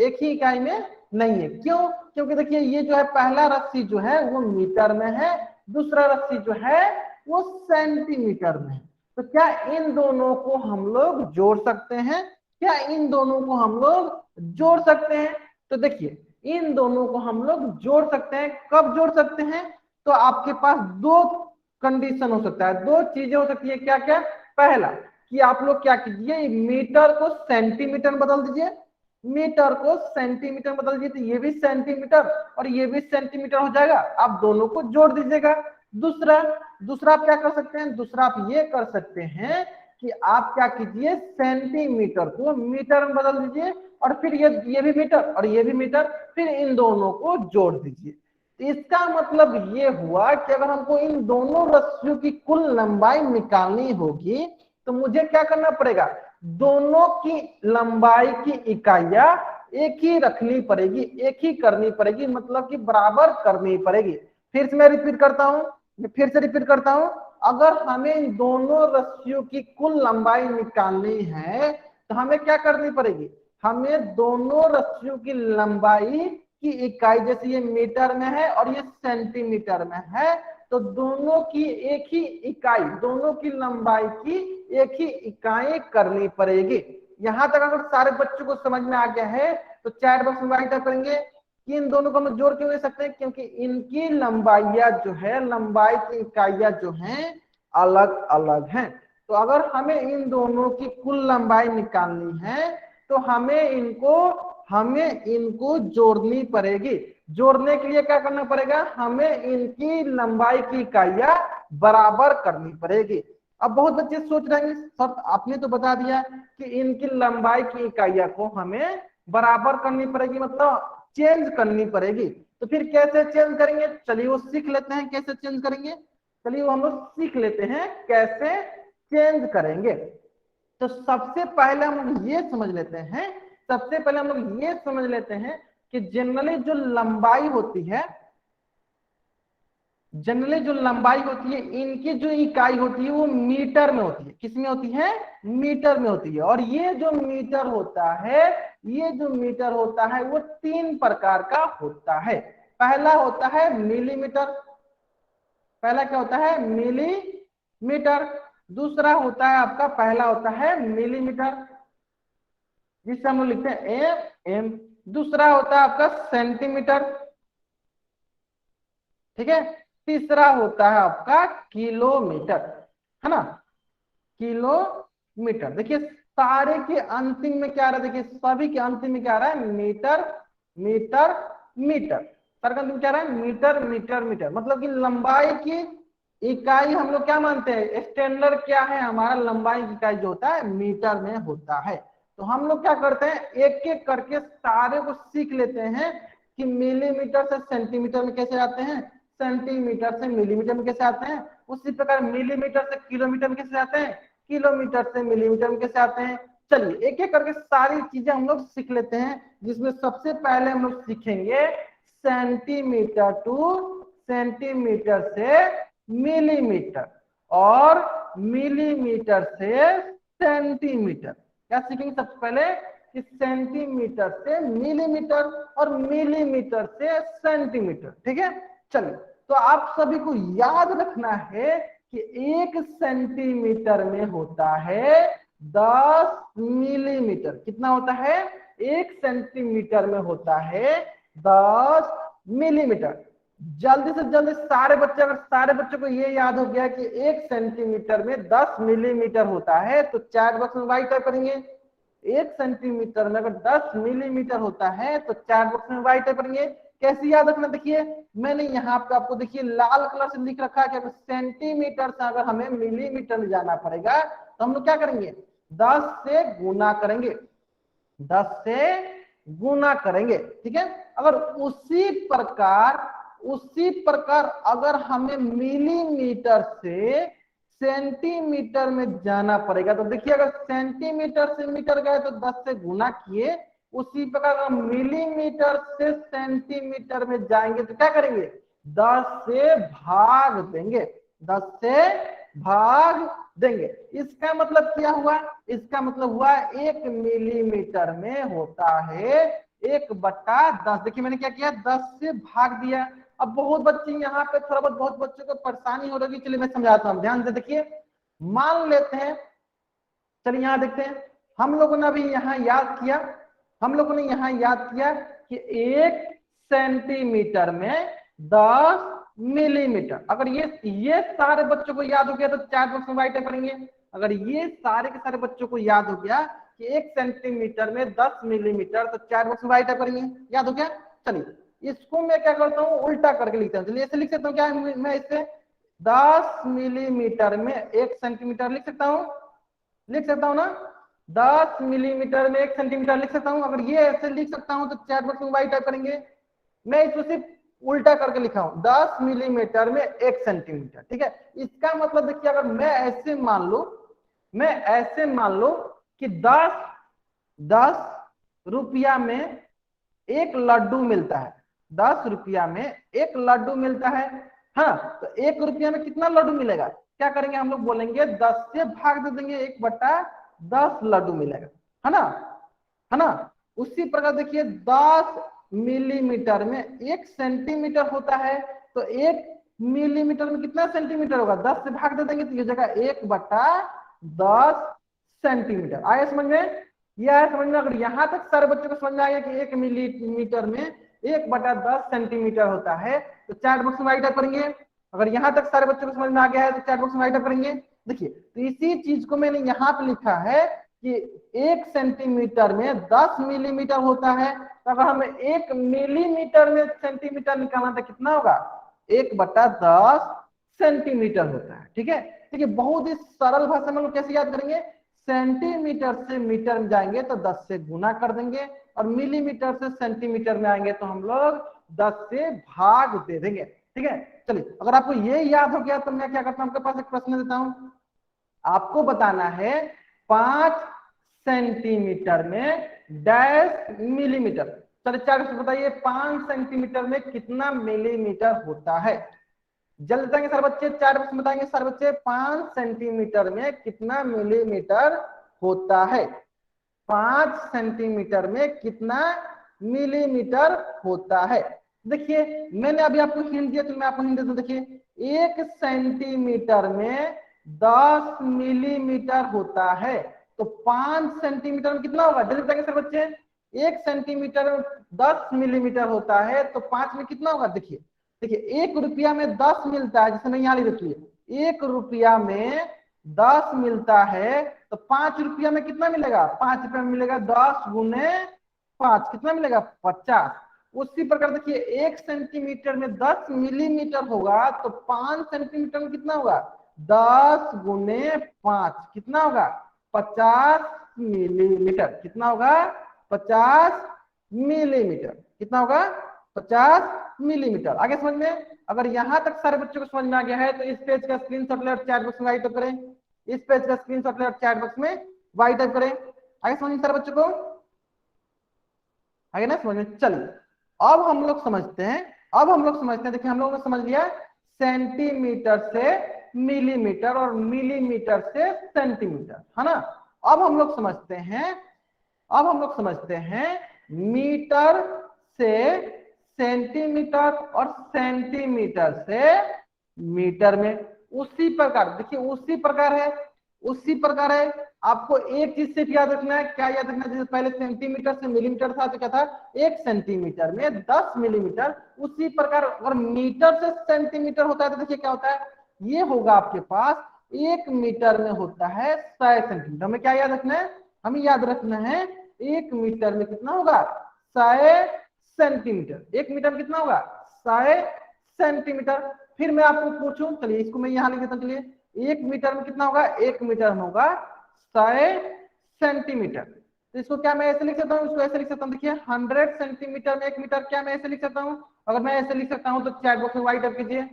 एक ही इकाई में नहीं है। क्यों, क्योंकि देखिए ये जो है पहला रस्सी जो है वो मीटर में है, दूसरा रस्सी जो है वो सेंटीमीटर में है। तो क्या इन दोनों को हम लोग जोड़ सकते हैं, क्या इन दोनों को हम लोग जोड़ सकते हैं। तो देखिए इन दोनों को हम लोग जोड़ सकते हैं। कब जोड़ सकते हैं, तो आपके पास दो कंडीशन हो सकता है, दो चीजें हो सकती है। क्या क्या, पहला कि आप लोग क्या कीजिए, मीटर को सेंटीमीटर में बदल दीजिए, मीटर को सेंटीमीटर में बदल दीजिए, तो ये भी सेंटीमीटर और ये भी सेंटीमीटर हो जाएगा। आप दोनों को जोड़ दीजिएगा। दूसरा दूसरा आप क्या कर सकते हैं, दूसरा आप ये कर सकते हैं कि आप क्या कीजिए, सेंटीमीटर को मीटर में बदल दीजिए और फिर ये भी मीटर और ये भी मीटर, फिर इन दोनों को जोड़ दीजिए। इसका मतलब ये हुआ कि अगर हमको इन दोनों रस्सियों की कुल लंबाई निकालनी होगी तो मुझे क्या करना पड़ेगा, दोनों की लंबाई की इकाइयां एक ही रखनी पड़ेगी, एक ही करनी पड़ेगी, मतलब कि बराबर करनी पड़ेगी। फिर से मैं रिपीट करता हूं, फिर से रिपीट करता हूं। अगर हमें इन दोनों रस्सियों की कुल लंबाई निकालनी है तो हमें क्या करनी पड़ेगी, हमें दोनों रस्सियों की लंबाई की इकाई, जैसे ये मीटर में है और ये सेंटीमीटर में है, तो दोनों की एक ही इकाई, दोनों की लंबाई की एक ही इकाई करनी पड़ेगी। यहां तक अगर सारे बच्चों को समझ में आ गया है तो चैट बॉक्स में राइट करेंगे कि इन दोनों को हम जोड़ क्यों ले सकते हैं, क्योंकि इनकी लंबाइयां जो है, लंबाई की इकाइयां जो हैं अलग अलग हैं। तो अगर हमें इन दोनों की कुल लंबाई निकालनी है तो हमें इनको जोड़नी पड़ेगी। जोड़ने के लिए क्या करना पड़ेगा, हमें इनकी लंबाई की इकाइयां बराबर करनी पड़ेगी। अब बहुत बच्चे सोच रहे हैं सर आपने तो बता दिया कि इनकी लंबाई की इकाइयां को हमें बराबर करनी पड़ेगी, मतलब चेंज करनी पड़ेगी। तो फिर कैसे चेंज करेंगे, चलिए वो सीख लेते हैं कैसे चेंज करेंगे। चलिए वो हम लोग सीख लेते हैं कैसे चेंज करेंगे। तो सबसे पहले हम लोग ये समझ लेते हैं, सबसे पहले हम लोग ये समझ लेते हैं कि जनरली जो लंबाई होती है, जनरली जो लंबाई होती है, इनकी जो इकाई होती है वो मीटर में होती है। किस में होती है? मीटर में होती है। और ये जो मीटर होता है, ये जो मीटर होता है वो 3 प्रकार का होता है। पहला होता है मिलीमीटर, पहला क्या होता है? मिलीमीटर। दूसरा होता है आपका, पहला होता है मिलीमीटर जिसे हम लोग लिखते हैं एम। दूसरा होता है आपका सेंटीमीटर, ठीक है। तीसरा होता है आपका किलोमीटर, है ना, किलोमीटर। देखिए सारे के अंतिम में क्या आ रहा है, देखिए सभी के अंतिम में क्या आ रहा है? Metre metre metre. सारे के अंतिम में क्या आ रहा है? Metre metre metre. मतलब कि लंबाई की इकाई हम लोग क्या मानते हैं? स्टैंडर्ड क्या है हमारा? लंबाई की इकाई जो होता है मीटर में होता है। तो हम लोग क्या करते हैं, एक एक करके सारे को सीख लेते हैं कि मिलीमीटर से सेंटीमीटर में कैसे आते हैं, सेंटीमीटर से मिलीमीटर में कैसे आते हैं, उसी प्रकार मिलीमीटर से किलोमीटर में कैसे आते हैं, किलोमीटर से मिलीमीटर में कैसे आते हैं। चलिए एक एक करके सारी चीजें हम लोग सीख लेते हैं, जिसमें सबसे पहले हम लोग सीखेंगे सेंटीमीटर टू सेंटीमीटर से मिलीमीटर और मिलीमीटर से सेंटीमीटर। क्या सीखेंगे सबसे पहले? कि सेंटीमीटर से मिलीमीटर और मिलीमीटर से सेंटीमीटर, ठीक है। चलिए तो आप सभी को याद रखना है कि 1 सेंटीमीटर में होता है 10 मिलीमीटर। कितना होता है? 1 सेंटीमीटर में होता है 10 मिलीमीटर। जल्दी से जल्दी सारे बच्चे, अगर सारे बच्चों को ये याद हो गया कि 1 सेंटीमीटर में 10 मिलीमीटर होता है, तो चैट बॉक्स में वाई टाइप करेंगे। 1 सेंटीमीटर में अगर 10 मिलीमीटर होता है तो चैट बॉक्स में वाई टाइप करेंगे। कैसे याद रखना? देखिए मैंने यहाँ पे आपको देखिए लाल कलर से लिख रखा है कि सेंटीमीटर से अगर हमें मिलीमीटर में जाना पड़ेगा तो हम लोग क्या करेंगे? 10 से गुना करेंगे, 10 से गुना करेंगे, ठीक है। अगर उसी प्रकार अगर हमें मिलीमीटर से सेंटीमीटर में जाना पड़ेगा तो देखिए अगर सेंटीमीटर से मीटर गए तो 10 से गुना किए, उसी प्रकार अगर मिलीमीटर से सेंटीमीटर में जाएंगे तो क्या करेंगे? 10 से भाग देंगे, 10 से भाग देंगे। इसका मतलब क्या हुआ? इसका मतलब हुआ 1 मिलीमीटर में होता है 1/10। देखिए मैंने क्या किया? 10 से भाग दिया। अब बहुत बच्चे यहाँ पे थोड़ा बहुत बच्चों को परेशानी हो रही है, चलिए मैं समझाता हूँ, ध्यान से देखिए। मान लेते हैं, चलिए यहाँ देखते हैं, हम लोगों ने अभी यहाँ याद किया, हम लोगों ने यहाँ याद किया कि 1 सेंटीमीटर में 10 मिलीमीटर। अगर ये सारे बच्चों को याद हो गया तो चैट बॉक्स में वाइट करेंगे। अगर ये सारे के सारे बच्चों को याद हो गया कि 1 सेंटीमीटर में 10 मिलीमीटर, तो चैट बॉक्स में वाइट करेंगे। याद हो गया? चलिए इसको मैं क्या करता हूँ, उल्टा करके लिखता हूँ। चलिए ऐसे लिख सकता हूँ, क्या मैं इसे 10 मिलीमीटर में 1 सेंटीमीटर लिख सकता हूँ, लिख सकता हूँ ना। 10 मिलीमीटर में 1 सेंटीमीटर लिख सकता हूँ। अगर ये ऐसे लिख सकता हूँ तो चैट बॉक्स में वाई टाइप करेंगे। मैं इसको सिर्फ उल्टा करके लिखा हूं, 10 मिलीमीटर में 1 सेंटीमीटर, ठीक है। इसका मतलब देखिए अगर मैं ऐसे मान लो कि 10 रुपया में 1 लड्डू मिलता है, 10 रुपया में 1 लड्डू मिलता है, हाँ। तो 1 रुपया में कितना लड्डू मिलेगा? क्या करेंगे हम लोग? बोलेंगे 10 से भाग दे देंगे, 1/10 लड्डू मिलेगा, है ना। उसी प्रकार देखिए 10 मिलीमीटर में 1 सेंटीमीटर होता है, तो 1 मिलीमीटर में कितना सेंटीमीटर होगा? 10 से भाग दे देंगे तो ये जगह 1/10 सेंटीमीटर। आया समझ में? यह है समझ में? अगर यहाँ तक सारे बच्चों को समझ में आ गया कि 1 मिलीमीटर में 1/10 सेंटीमीटर होता है, तो चैट बॉक्स में राइट अप करेंगे। अगर यहाँ तक सारे बच्चों को समझ में आ गया है तो चैट बॉक्स में राइट अप करेंगे। देखिए तो इसी चीज को मैंने यहाँ पे लिखा है कि 1 सेंटीमीटर में 10 मिलीमीटर होता है, तो अगर हमें 1 मिलीमीटर में सेंटीमीटर निकालना तो कितना होगा? 1/10 सेंटीमीटर होता है, ठीक है। देखिए बहुत ही सरल भाषा में लोग कैसे याद करेंगे? सेंटीमीटर से मीटर में जाएंगे तो 10 से गुना कर देंगे, और मिलीमीटर से सेंटीमीटर में आएंगे तो हम लोग 10 से भाग दे देंगे, ठीक है। चलिए अगर आपको ये याद हो गया तो मैं क्या करता हूँ, आपके पास एक प्रश्न देता हूँ, आपको बताना है 5 सेंटीमीटर में डैश मिलीमीटर। चलिए 4 से बताइए 5 सेंटीमीटर में कितना मिलीमीटर होता है। जल्दी बताएंगे सर बच्चे, 4 बच्चे बताएंगे सर बच्चे 5 सेंटीमीटर में कितना मिलीमीटर होता है। 5 सेंटीमीटर में कितना मिलीमीटर होता है। देखिए मैंने अभी आपको हिंट दिया तो मैं आपको हिंट देता हूं। देखिए 1 सेंटीमीटर में 10 मिलीमीटर होता है, तो 5 सेंटीमीटर में कितना होगा, जल्दी बताएंगे सर बच्चे। 1 सेंटीमीटर में 10 मिलीमीटर होता है, तो 5 में कितना होगा। देखिए देखिए 1 रुपया में 10 मिलता है, जैसे मैं यहाँ लिख देती हूँ 1 रुपया में 10 मिलता है, तो 5 रुपया में कितना मिलेगा, 5 रुपया में मिलेगा 10 गुने 5, कितना मिलेगा 50। उसी प्रकार देखिए 1 सेंटीमीटर में 10 मिलीमीटर होगा, तो 5 सेंटीमीटर में कितना होगा 10 गुने 5, कितना होगा 50 मिलीमीटर, कितना होगा 50 मिलीमीटर, कितना होगा 50 मिलीमीटर। आगे समझ में, अगर यहां तक सारे बच्चों को समझ में आ गया है तो इस पेज का स्क्रीनशॉट ले चैट बॉक्स में राइट करें। इस पेज का स्क्रीनशॉट ले चैट बॉक्स में वाइट टाइप करें। आगे समझ में सारे बच्चों को, आगे ना समझ में। चलिए अब हम लोग समझते हैं, देखिए हम लोगों ने समझ लिया सेंटीमीटर से मिलीमीटर और मिलीमीटर से सेंटीमीटर, है ना। अब हम लोग समझते हैं मीटर से सेंटीमीटर और सेंटीमीटर से मीटर में। उसी प्रकार देखिए उसी प्रकार है आपको एक चीज सिर्फ याद रखना है। क्या याद रखना है, जैसे पहले सेंटीमीटर से मिलीमीटर था तो क्या था 1 सेंटीमीटर में 10 मिलीमीटर। उसी प्रकार अगर मीटर से सेंटीमीटर होता है तो देखिए क्या होता है, ये होगा आपके पास 1 मीटर में होता है 100 सेंटीमीटर। हमें क्या याद रखना है, हमें याद रखना है 1 मीटर में कितना होगा 100 सेंटीमीटर। 1 मीटर में कितना होगा 100 सेंटीमीटर। फिर मैं आपको पूछूं, चलिए इसको मैं यहाँ लिख देता हूँ। चलिए 1 मीटर में कितना होगा, 1 मीटर में होगा 100 सेंटीमीटर। तो इसको क्या मैं ऐसे लिख सकता हूँ, इसको ऐसे लिख सकता हूँ। देखिए 100 सेंटीमीटर में 1 मीटर, क्या मैं ऐसे लिख सकता हूँ। अगर मैं ऐसे लिख सकता हूँ तो चैट बॉक्स में वाइट अप कीजिए।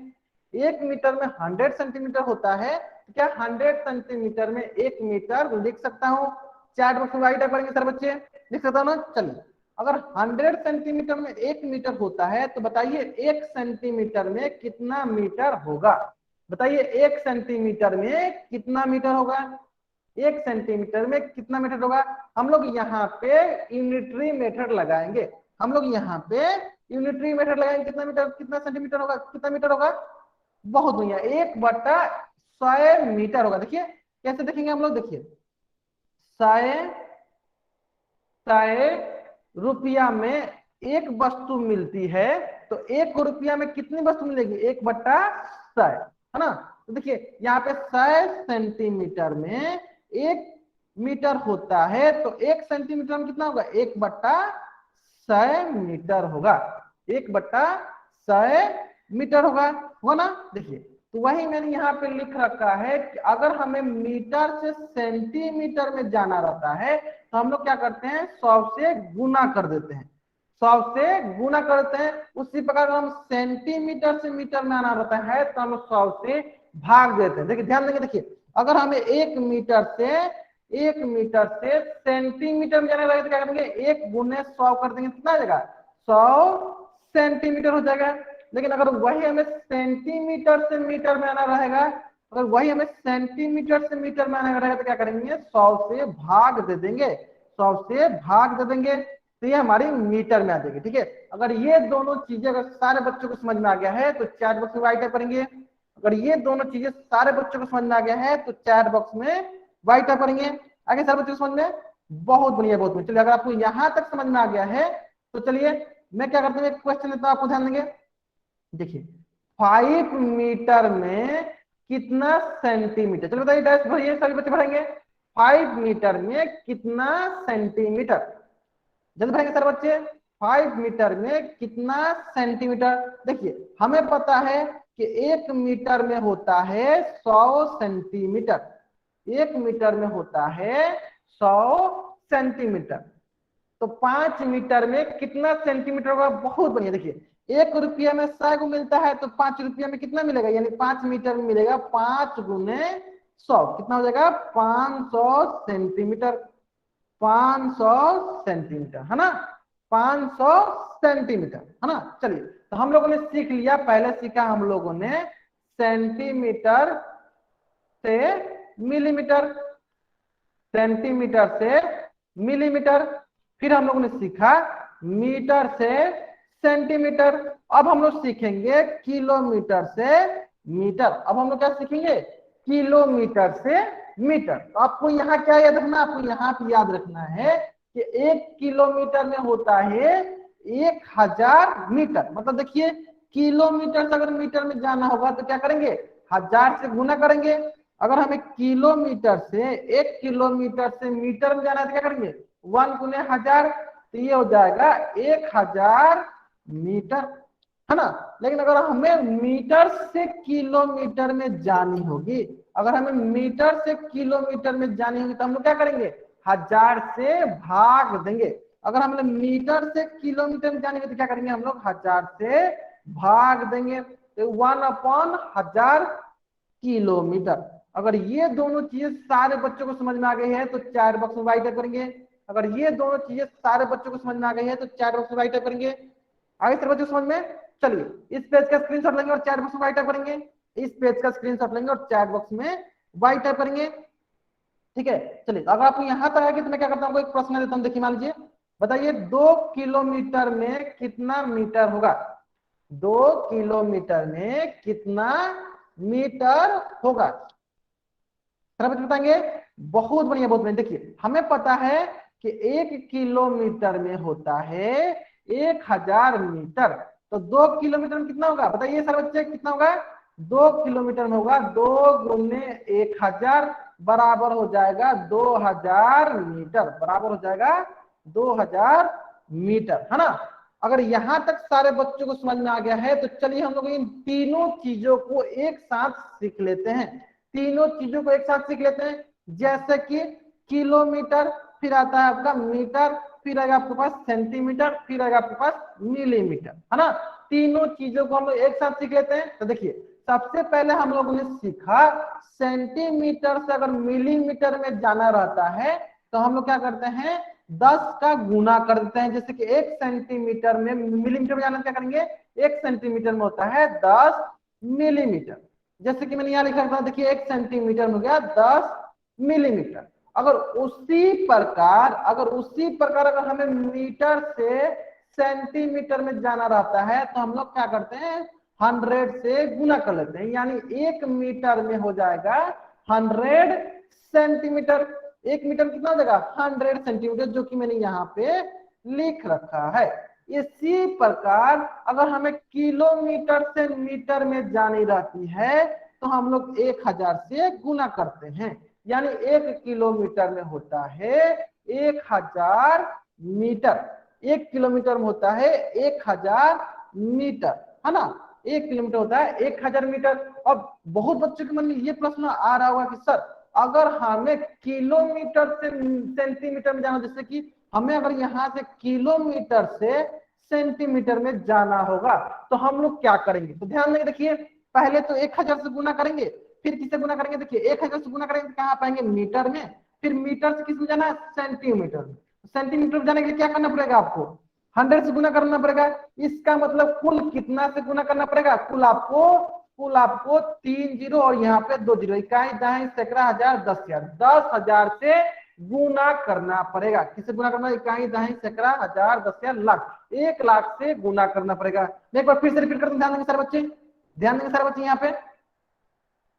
1 मीटर में 100 सेंटीमीटर होता है, तो क्या 100 सेंटीमीटर में 1 मीटर लिख सकता हूँ। चैट बॉक्स में वाइट अप करेंगे सर बच्चे, लिख सकता हूँ ना। चलिए अगर 100 सेंटीमीटर में 1 मीटर होता है तो बताइए 1 सेंटीमीटर में कितना मीटर होगा। बताइए 1 सेंटीमीटर में कितना मीटर होगा, 1 सेंटीमीटर में कितना मीटर होगा। हम लोग यहाँ पे यूनिटरी मेथड लगाएंगे, कितना मीटर, कितना सेंटीमीटर होगा, कितना मीटर होगा। बहुत बढ़िया, 1/100 मीटर होगा। देखिए कैसे देखेंगे हम लोग, देखिए 100 रुपया में एक वस्तु मिलती है, तो 1 रुपया में कितनी वस्तु मिलेगी 1/100, है ना। तो देखिए यहाँ पे 100 सेंटीमीटर में 1 मीटर होता है, तो 1 सेंटीमीटर में कितना होगा 1/100 मीटर होगा, 1/100 मीटर होगा ना। देखिए तो वही मैंने यहाँ पे लिख रखा है कि अगर हमें मीटर से सेंटीमीटर में जाना रहता है तो हम लोग क्या करते हैं 100 से गुना कर देते हैं, 100 से गुना करते हैं। उसी प्रकार हम सेंटीमीटर से मीटर में आना रहता है तो हम 100 से भाग देते हैं। देखिए ध्यान देंगे, देखिए अगर हमें 1 मीटर से सेंटीमीटर में जाने लगे तो क्या करेंगे 1 गुने 100 कर देंगे, कितना आ जाएगा 100 सेंटीमीटर हो जाएगा। लेकिन अगर वही हमें सेंटीमीटर से मीटर में आना रहेगा, तो क्या करेंगे 100 से भाग दे देंगे, तो ये हमारी मीटर में आ जाएगी। ठीक है, अगर ये दोनों चीजें अगर सारे बच्चों को समझ में आ गया है तो चैट बॉक्स में वाइट करेंगे। अगर ये दोनों चीजें सारे बच्चों को समझ में आ गया है तो चैट बॉक्स में वाइट करेंगे। आगे सारे बच्चों को समझ में, बहुत बढ़िया बहुत बढ़िया। चलिए अगर आपको यहां तक समझ में आ गया है तो चलिए मैं क्या करता हूँ, एक क्वेश्चन देता हूं, आपको ध्यान देंगे। देखिए 5 मीटर में कितना सेंटीमीटर, चलो बताइए डैश भरिए, सभी बच्चे भरेंगे 5 मीटर में कितना सेंटीमीटर, जल्दी भरेंगे सर बच्चे। 5 मीटर में कितना सेंटीमीटर। देखिए हमें पता है कि 1 मीटर में होता है 100 सेंटीमीटर, 1 मीटर में होता है 100 सेंटीमीटर, तो 5 मीटर में कितना सेंटीमीटर होगा। बहुत बढ़िया, देखिए 1 रुपया में 100 को मिलता है तो 5 रुपया में कितना मिलेगा, यानी 5 मीटर में मिलेगा 5 गुने 100 कितना हो जाएगा 500 सेंटीमीटर, 500 सेंटीमीटर है ना, 500 सेंटीमीटर है ना। चलिए तो हम लोगों ने सीख लिया, पहले सीखा हम लोगों ने सेंटीमीटर से मिलीमीटर, सेंटीमीटर से मिलीमीटर, फिर हम लोगों ने सीखा मीटर से सेंटीमीटर, अब हम लोग सीखेंगे किलोमीटर से मीटर। अब हम लोग क्या सीखेंगे किलोमीटर से मीटर। तो आपको यहाँ क्या याद रखना, आपको यहाँ पे याद रखना है कि 1 किलोमीटर में होता है 1000 मीटर। मतलब देखिए किलोमीटर से अगर मीटर में जाना होगा तो क्या करेंगे 1000 से गुना करेंगे। अगर हमें किलोमीटर से 1 किलोमीटर से मीटर में जाना है तो क्या करेंगे 1 गुने 1000, तो ये हो जाएगा 1000 मीटर है ना। लेकिन अगर हमें मीटर से किलोमीटर में जानी होगी, अगर हमें मीटर से किलोमीटर में जानी होगी तो हम लोग क्या करेंगे 1000 से भाग देंगे। अगर हमें मीटर से किलोमीटर में जानी होगी तो क्या करेंगे हम लोग 1000 से भाग देंगे, तो 1/1000 किलोमीटर। अगर ये दोनों चीजें सारे बच्चों को समझ में आ गई है तो चैट बॉक्स में राइट करेंगे। अगर ये दोनों चीजें सारे बच्चों को समझ में आ गई है तो चैट बॉक्स में राइट करेंगे। आगे सर बच्चों समझ में, चलिए इस पेज का स्क्रीनशॉट लेंगे और चैट बॉक्स में राइट करेंगे। इस पेज का स्क्रीनशॉट लेंगे और चैट बॉक्स में राइट करेंगे। ठीक है, चलिए अगर आपको यहाँ तक आएगी तो मैं क्या करता हूँ एक प्रश्न देता हूँ, देखिए मान लीजिए, बताइए 2 किलोमीटर में कितना मीटर होगा, 2 किलोमीटर में कितना मीटर होगा, बताएंगे। बहुत बढ़िया बहुत बढ़िया। देखिए हमें पता है कि 1 किलोमीटर में होता है 1000 मीटर, तो 2 किलोमीटर में कितना होगा बताइए सर बच्चे कितना होगा, 2 किलोमीटर में होगा 2 गुने 1000 बराबर हो जाएगा 2000 मीटर, बराबर हो जाएगा 2000 मीटर है ना। अगर यहां तक सारे बच्चों को समझ में आ गया है तो चलिए हम लोग इन तीनों चीजों को एक साथ सीख लेते हैं, तीनों चीजों को एक साथ सीख लेते हैं। जैसे कि किलोमीटर, फिर आता है आपका मीटर, फिर आएगा आपके पास सेंटीमीटर, फिर आएगा आपके पास मिलीमीटर है ना। तीनों चीजों को हम लोग एक साथ सीख लेते हैं। तो देखिए सबसे पहले हम लोगों ने सीखा सेंटीमीटर से अगर मिलीमीटर में जाना रहता है तो हम लोग क्या करते हैं 10 का गुना कर देते हैं। जैसे कि 1 सेंटीमीटर में मिलीमीटर में जाना क्या करेंगे 1 सेंटीमीटर में होता है 10 मिलीमीटर। जैसे कि मैंने यहाँ लिखा था देखिए 1 सेंटीमीटर में हो गया 10 मिलीमीटर। अगर उसी प्रकार अगर हमें मीटर से सेंटीमीटर में जाना रहता है तो हम लोग क्या करते हैं 100 से गुना कर लेते हैं, यानी 1 मीटर में हो जाएगा 100 सेंटीमीटर। 1 मीटर में कितना हो जाएगा 100 सेंटीमीटर, जो कि मैंने यहाँ पे लिख रखा है। इसी प्रकार अगर हमें किलोमीटर से मीटर में जानी रहती है तो हम लोग 1000 से गुना करते हैं, यानी 1 किलोमीटर में होता है 1000 मीटर, 1 किलोमीटर में होता है 1000 मीटर है ना। 1 किलोमीटर होता है 1000 मीटर। अब बहुत बच्चों के मन में ये प्रश्न आ रहा होगा कि सर अगर हमें किलोमीटर से सेंटीमीटर में जाना, जैसे कि हमें अगर यहाँ से किलोमीटर से सेंटीमीटर में जाना होगा तो हम लोग क्या करेंगे, तो ध्यान देंगे। देखिए पहले तो 1000 से गुना करेंगे, फिर किससे गुना करेंगे, देखिए 1000 से गुना करेंगे तो कहाँ पाएंगे मीटर में, फिर मीटर से किस में जाना है सेंटीमीटर में। सेंटीमीटर में जाने के लिए क्या करना पड़ेगा आपको 100 से गुना करना पड़ेगा। इसका मतलब कुल कितना से गुना करना पड़ेगा, कुल आपको 3 जीरो और यहाँ पे 2 जीरो, इकाई दहाई सैकड़ा हजार 10,000, 10,000 से गुना करना पड़ेगा। किससे गुना करना, इकाई दहाई सैकड़ा हजार 10,000 लाख, 1 लाख से गुना करना पड़ेगा। मैं एक बार फिर से रिपीट करता हूं, ध्यान देंगे सारे बच्चे, ध्यान देंगे सारे बच्चे। यहाँ पे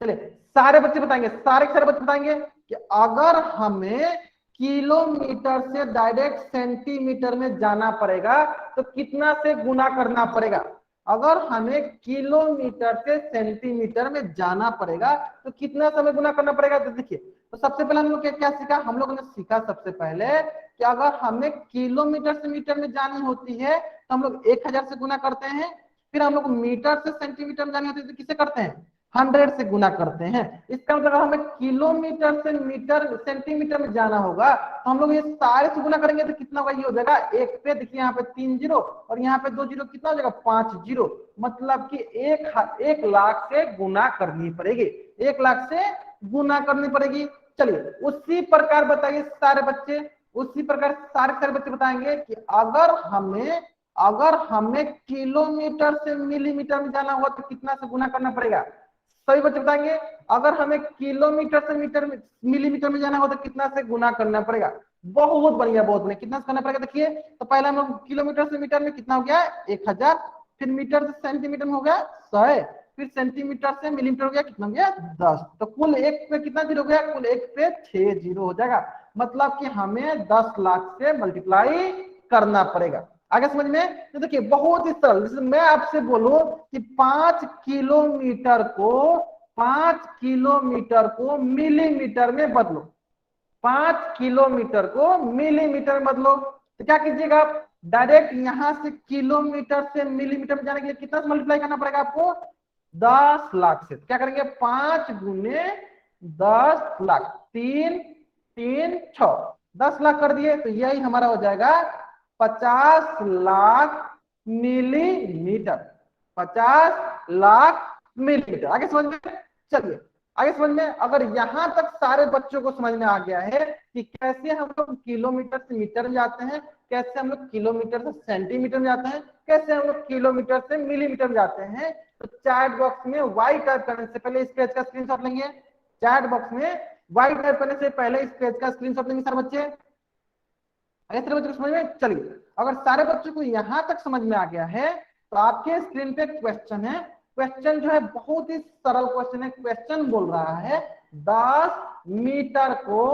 चलिए सारे बच्चे बताएंगे, सारे बच्चे बताएंगे कि अगर हमें किलोमीटर से डायरेक्ट सेंटीमीटर में जाना पड़ेगा तो कितना से गुना करना पड़ेगा। अगर हमें किलोमीटर से सेंटीमीटर में जाना पड़ेगा तो कितना समय गुना करना पड़ेगा। तो देखिए तो सबसे पहले हम लोग क्या सीखा, हम लोगों ने सीखा सबसे पहले कि अगर हमें किलोमीटर से मीटर में जानी होती है तो हम लोग 1000 से गुना करते हैं, फिर हम लोग मीटर से सेंटीमीटर में जानी होती है तो किसे करते हैं 100 से गुना करते हैं। इसका मतलब अगर हमें किलोमीटर से मीटर सेंटीमीटर में जाना होगा तो हम लोग ये सारे से गुना करेंगे तो कितना होगा, ये हो जाएगा 1 पे देखिए यहाँ पे 3 जीरो और यहाँ पे 2 जीरो, कितना हो जाएगा 5 जीरो। मतलब कि 1 लाख से गुना करनी पड़ेगी, 1 लाख से गुना करनी पड़ेगी। चलिए उसी प्रकार बताइए सारे बच्चे, उसी प्रकार सारे बच्चे बताएंगे कि अगर हमें किलोमीटर से मिलीमीटर में जाना हुआ तो कितना से गुना करना पड़ेगा। सभी बच्चे बताएंगे अगर हमें किलोमीटर से मिलीमीटर में जाना हो तो कितना से गुना करना पड़ेगा। बहुत बढ़िया, बहुत बढ़िया। कितना से करना पड़ेगा देखिए, तो पहले हम लोग किलोमीटर से मीटर में कितना हो गया 1000, फिर मीटर से सेंटीमीटर में हो गया 100, फिर सेंटीमीटर से मिलीमीटर हो गया कितना हो गया 10। तो कुल एक पे कितना जीरो हो गया, कुल एक पे 6 जीरो हो जाएगा। मतलब कि हमें 10 लाख से मल्टीप्लाई करना पड़ेगा। आगे समझ में? तो देखिए बहुत ही सरल, जैसे मैं आपसे बोलूं कि 5 किलोमीटर को मिलीमीटर में बदलो, 5 किलोमीटर को मिलीमीटर में बदलो, तो क्या कीजिएगा आप डायरेक्ट यहां से किलोमीटर से मिलीमीटर में जाने के लिए कितना से मल्टीप्लाई करना पड़ेगा आपको 10 लाख से। क्या करेंगे 5 गुने 10 लाख, 3 3 6 10 लाख कर दिए, तो यही हमारा हो जाएगा 50 लाख मिलीमीटर, 50 लाख मिलीमीटर। आगे समझ में? चलिए आगे समझ में। अगर यहां तक सारे बच्चों को समझ में आ गया है कि कैसे हम लोग किलोमीटर से मीटर में जाते हैं, कैसे हम लोग किलोमीटर से सेंटीमीटर में जाते हैं, कैसे हम लोग किलोमीटर से मिलीमीटर में जाते हैं, तो चैट बॉक्स में वाई टाइप करने से पहले इस पेज का स्क्रीनशॉट लेंगे। चैट बॉक्स में वाई टाइप करने से पहले इस पेज का स्क्रीनशॉट लेंगे सारे बच्चे। सारे बच्चों को समझ में? चलिए अगर सारे बच्चों को यहां तक समझ में आ गया है तो आपके स्क्रीन पे क्वेश्चन है। क्वेश्चन जो है बहुत ही सरल क्वेश्चन है। क्वेश्चन बोल रहा है 10 मीटर को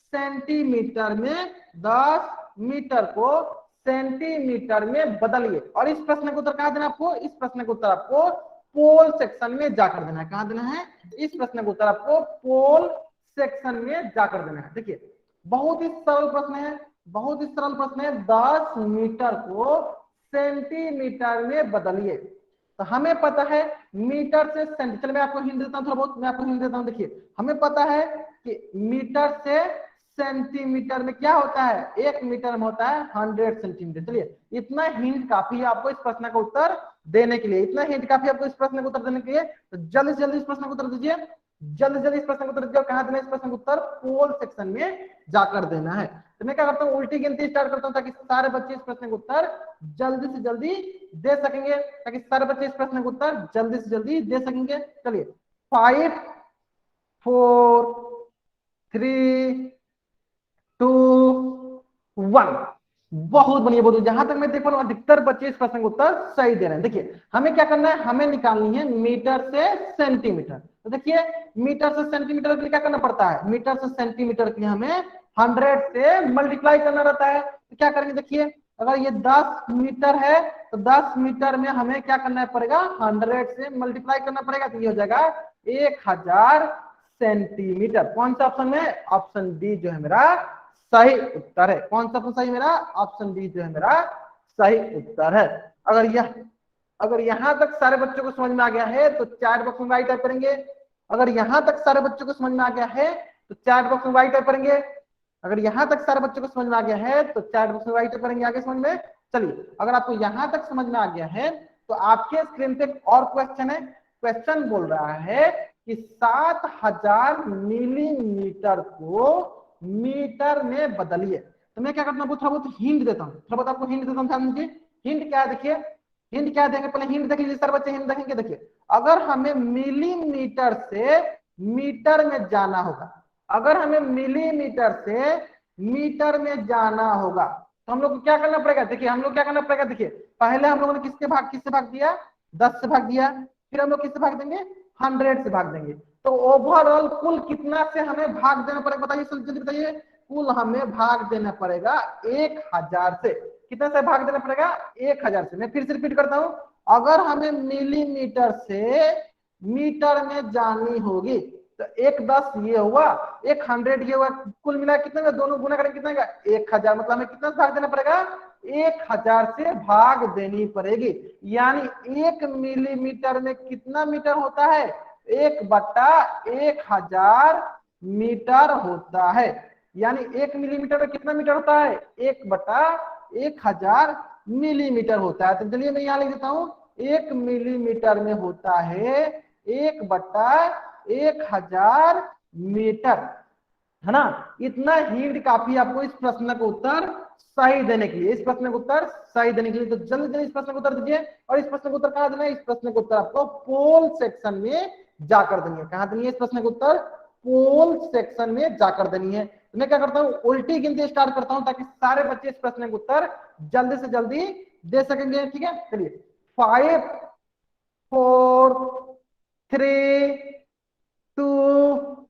सेंटीमीटर में, 10 मीटर को सेंटीमीटर में बदलिए। और इस प्रश्न का उत्तर कहां देना आपको, इस प्रश्न का उत्तर आपको पोल सेक्शन में जाकर देना है। कहां देना है, इस प्रश्न का उत्तर आपको पोल सेक्शन में जाकर देना है। देखिए बहुत ही सरल प्रश्न है, बहुत ही सरल प्रश्न है। 10 मीटर को सेंटीमीटर में बदलिए। तो हमें पता है मीटर से सेंटी, चलिए मैं आपको हिंट देता हूं, थोड़ा बहुत मैं आपको हिंट देता हूं। देखिए हमें पता है कि मीटर से सेंटीमीटर में क्या होता है, 1 मीटर में होता है 100 सेंटीमीटर। चलिए इतना हिंट काफी है आपको इस प्रश्न का उत्तर देने के लिए, इतना हिंट काफी आपको इस प्रश्न का उत्तर देने के लिए। तो जल्दी से जल्दी इस प्रश्न का उत्तर दीजिए, जल्दी जल्दी इस प्रश्न का उत्तर दीजिए। कहां देना है इस प्रश्न का उत्तर, पोल सेक्शन में जाकर देना है। तो मैं क्या करता हूँ उल्टी गिनती स्टार्ट करता हूँ ताकि सारे बच्चे इस प्रश्न का उत्तर जल्दी से जल्दी दे सकेंगे, ताकि सारे बच्चे इस प्रश्न का उत्तर जल्दी से जल्दी दे सकेंगे। चलिए 5 4 3 2 1। बहुत बढ़िया, बहुत जहां तक मैं देख पा रहा हूं अधिकतर बच्चे इस प्रश्न का उत्तर सही दे रहे हैं। देखिए हमें क्या करना है, हमें निकालनी है मीटर से सेंटीमीटर। तो देखिए मीटर से सेंटीमीटर के लिए क्या करना पड़ता है, मीटर से सेंटीमीटर के लिए हमें 100 से मल्टीप्लाई करना रहता है। तो क्या करेंगे, देखिए अगर ये 10 मीटर है तो 10 मीटर में हमें क्या करना पड़ेगा, 100 से मल्टीप्लाई करना पड़ेगा। तो ये हो जाएगा 1000 सेंटीमीटर। कौन सा ऑप्शन है, ऑप्शन डी जो है मेरा सही उत्तर है। कौन सा ऑप्शन सही मेरा, ऑप्शन डी जो है मेरा सही उत्तर है। अगर यहां तक सारे बच्चों को समझ में आ गया है तो चैट बॉक्स में वाई टाइप करेंगे। अगर यहां तक सारे बच्चों को समझ में आ गया है तो चैट बॉक्स में वाई टाइप करेंगे। अगर यहां तक सारे बच्चों को समझ में आ गया है तो चैट बॉक्स में वाई टाइप करेंगे। आगे समझ में? चलिए अगर आपको यहां तक समझ में आ गया है तो आपके स्क्रीन पे और क्वेश्चन है। क्वेश्चन बोल रहा है कि 7000 मिलीमीटर को मीटर में बदलिए। तो मैं क्या करता हूँ, थोड़ा बहुत हिंट देता हूँ, थोड़ा बहुत आपको हिंट देता हूँ। ध्यान दीजिए हिंट क्या है, देखिए हिंट क्या देंगे, पहले हिंट देख लीजिए सारे बच्चे, हिंट देखेंगे। देखिए अगर हमें मिलीमीटर से मीटर में जाना होगा, अगर हमें मिलीमीटर से मीटर में जाना होगा तो हम लोग को क्या करना पड़ेगा, देखिए हम लोग क्या करना पड़ेगा। देखिए पहले हम लोगों ने किससे भाग दिया, 10 से भाग दिया, फिर हम लोग किससे भाग देंगे, 100 से भाग देंगे। तो ओवरऑल कुल कितना से हमें भाग देना पड़ेगा, बताइए जल्दी बताइए। कुल हमें भाग देना पड़ेगा 1000 से। कितना से भाग देना पड़ेगा, 1000 से। मैं फिर से रिपीट करता हूं, अगर हमें मिलीमीटर से मीटर में जानी होगी तो 1 10 ये हुआ, 100 ये हुआ, कुल मिला कितना में दोनों गुना करेंगे कितना 1000। मतलब हमें कितना से भाग देना पड़ेगा, 1000 से भाग देनी पड़ेगी। यानी 1 मिलीमीटर में कितना मीटर होता है, 1/1000 मीटर होता है। यानी 1 मिलीमीटर में कितना मीटर होता है, 1/1000 मिलीमीटर होता है। तो चलिए मैं यहाँ लिख देता हूँ, 1 मिलीमीटर में होता है 1/1000 मीटर, है ना। इतना हिंट काफी आपको इस प्रश्न का उत्तर सही देने के लिए, इस प्रश्न का उत्तर सही देने के लिए। तो जल्दी जल्दी इस प्रश्न का उत्तर दीजिए। और इस प्रश्न का उत्तर कहाँ देना है? इस प्रश्न का उत्तर आपको पोल सेक्शन में जाकर देनी है। कहाँ देनी है इस प्रश्न का उत्तर? पोल सेक्शन में जाकर देनी है। तो मैं क्या करता हूँ, उल्टी गिनती स्टार्ट करता हूँ ताकि सारे बच्चे इस प्रश्न का उत्तर जल्दी से जल्दी दे सकेंगे। ठीक है, चलिए 5 4 3 2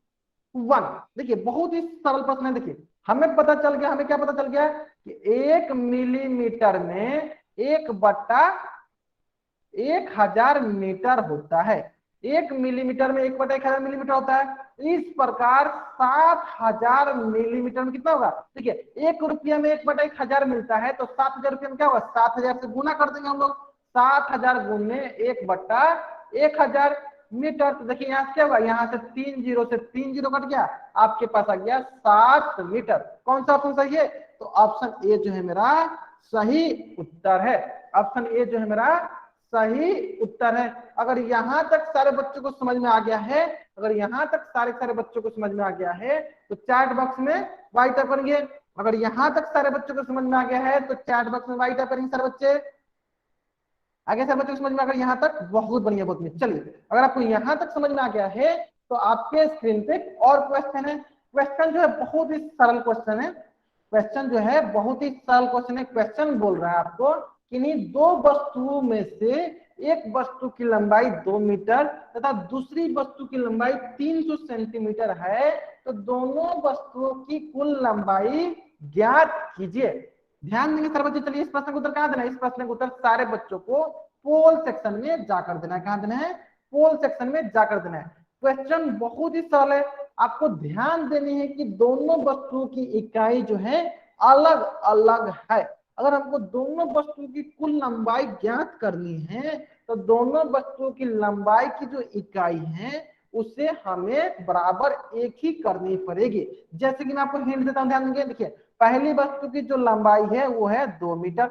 1। देखिए बहुत ही सरल प्रश्न है। देखिए हमें पता चल गया, हमें क्या पता चल गया कि 1 मिलीमीटर में 1/1000 मीटर होता है। 1 मिलीमीटर में 1/1000 मिलीमीटर होता है। इस प्रकार 7000 मिलीमीटर में कितना होगा? देखिए 1 रुपया में 1/1000 मिलता है, तो 7000 रुपया में क्या होगा? 7000 से गुना कर देंगे हम लोग। 7000 गुने 1/1000 मीटर। तो देखिए यहाँ से क्या होगा? यहाँ से 3 जीरो से 3 जीरो कट गया, आपके पास आ गया 7 मीटर। कौन सा ऑप्शन सही है? तो ऑप्शन ए जो है मेरा सही उत्तर है। ऑप्शन ए जो है मेरा सही उत्तर है। अगर यहां तक सारे बच्चों को समझ में आ गया है, अगर यहां तक सारे बच्चों को समझ में आ गया है तो चैट बॉक्स में वाई टाइप करेंगे। अगर यहां तक सारे बच्चों को समझ में आ गया है तो चैट बॉक्स में वाई टाइप करेंगे सारे बच्चे। आगे सारे बच्चों को समझ में आ गया यहाँ तक? बहुत बढ़िया, बहुत बढ़िया। चलिए अगर आपको यहां तक समझ में आ गया है तो आपके स्क्रीन पे और क्वेश्चन है। क्वेश्चन जो है बहुत ही सरल क्वेश्चन है। क्वेश्चन जो है बहुत ही सरल क्वेश्चन है। क्वेश्चन बोल रहा है आपको किन्हीं दो वस्तुओं में से एक वस्तु की लंबाई 2 मीटर तथा दूसरी वस्तु की लंबाई 300 सेंटीमीटर है, तो दोनों वस्तुओं की कुल लंबाई ज्ञात कीजिए। ध्यान देंगे सारे बच्चे। चलिए इस प्रश्न का उत्तर कहाँ देना है? इस प्रश्न का उत्तर सारे बच्चों को पोल सेक्शन में जाकर देना है। कहाँ देना है? पोल सेक्शन में जाकर देना है। क्वेश्चन बहुत ही सरल है। आपको ध्यान देनी है कि दोनों वस्तुओं की इकाई जो है अलग अलग है। अगर हमको दोनों वस्तुओं की कुल लंबाई ज्ञात करनी है तो दोनों वस्तुओं की लंबाई की जो इकाई है उसे हमें बराबर एक ही करनी पड़ेगी। जैसे कि मैं आपको हिंट देता हूं, ध्यान देंगे। देखिए पहली वस्तु की जो लंबाई है वो है 2 मीटर,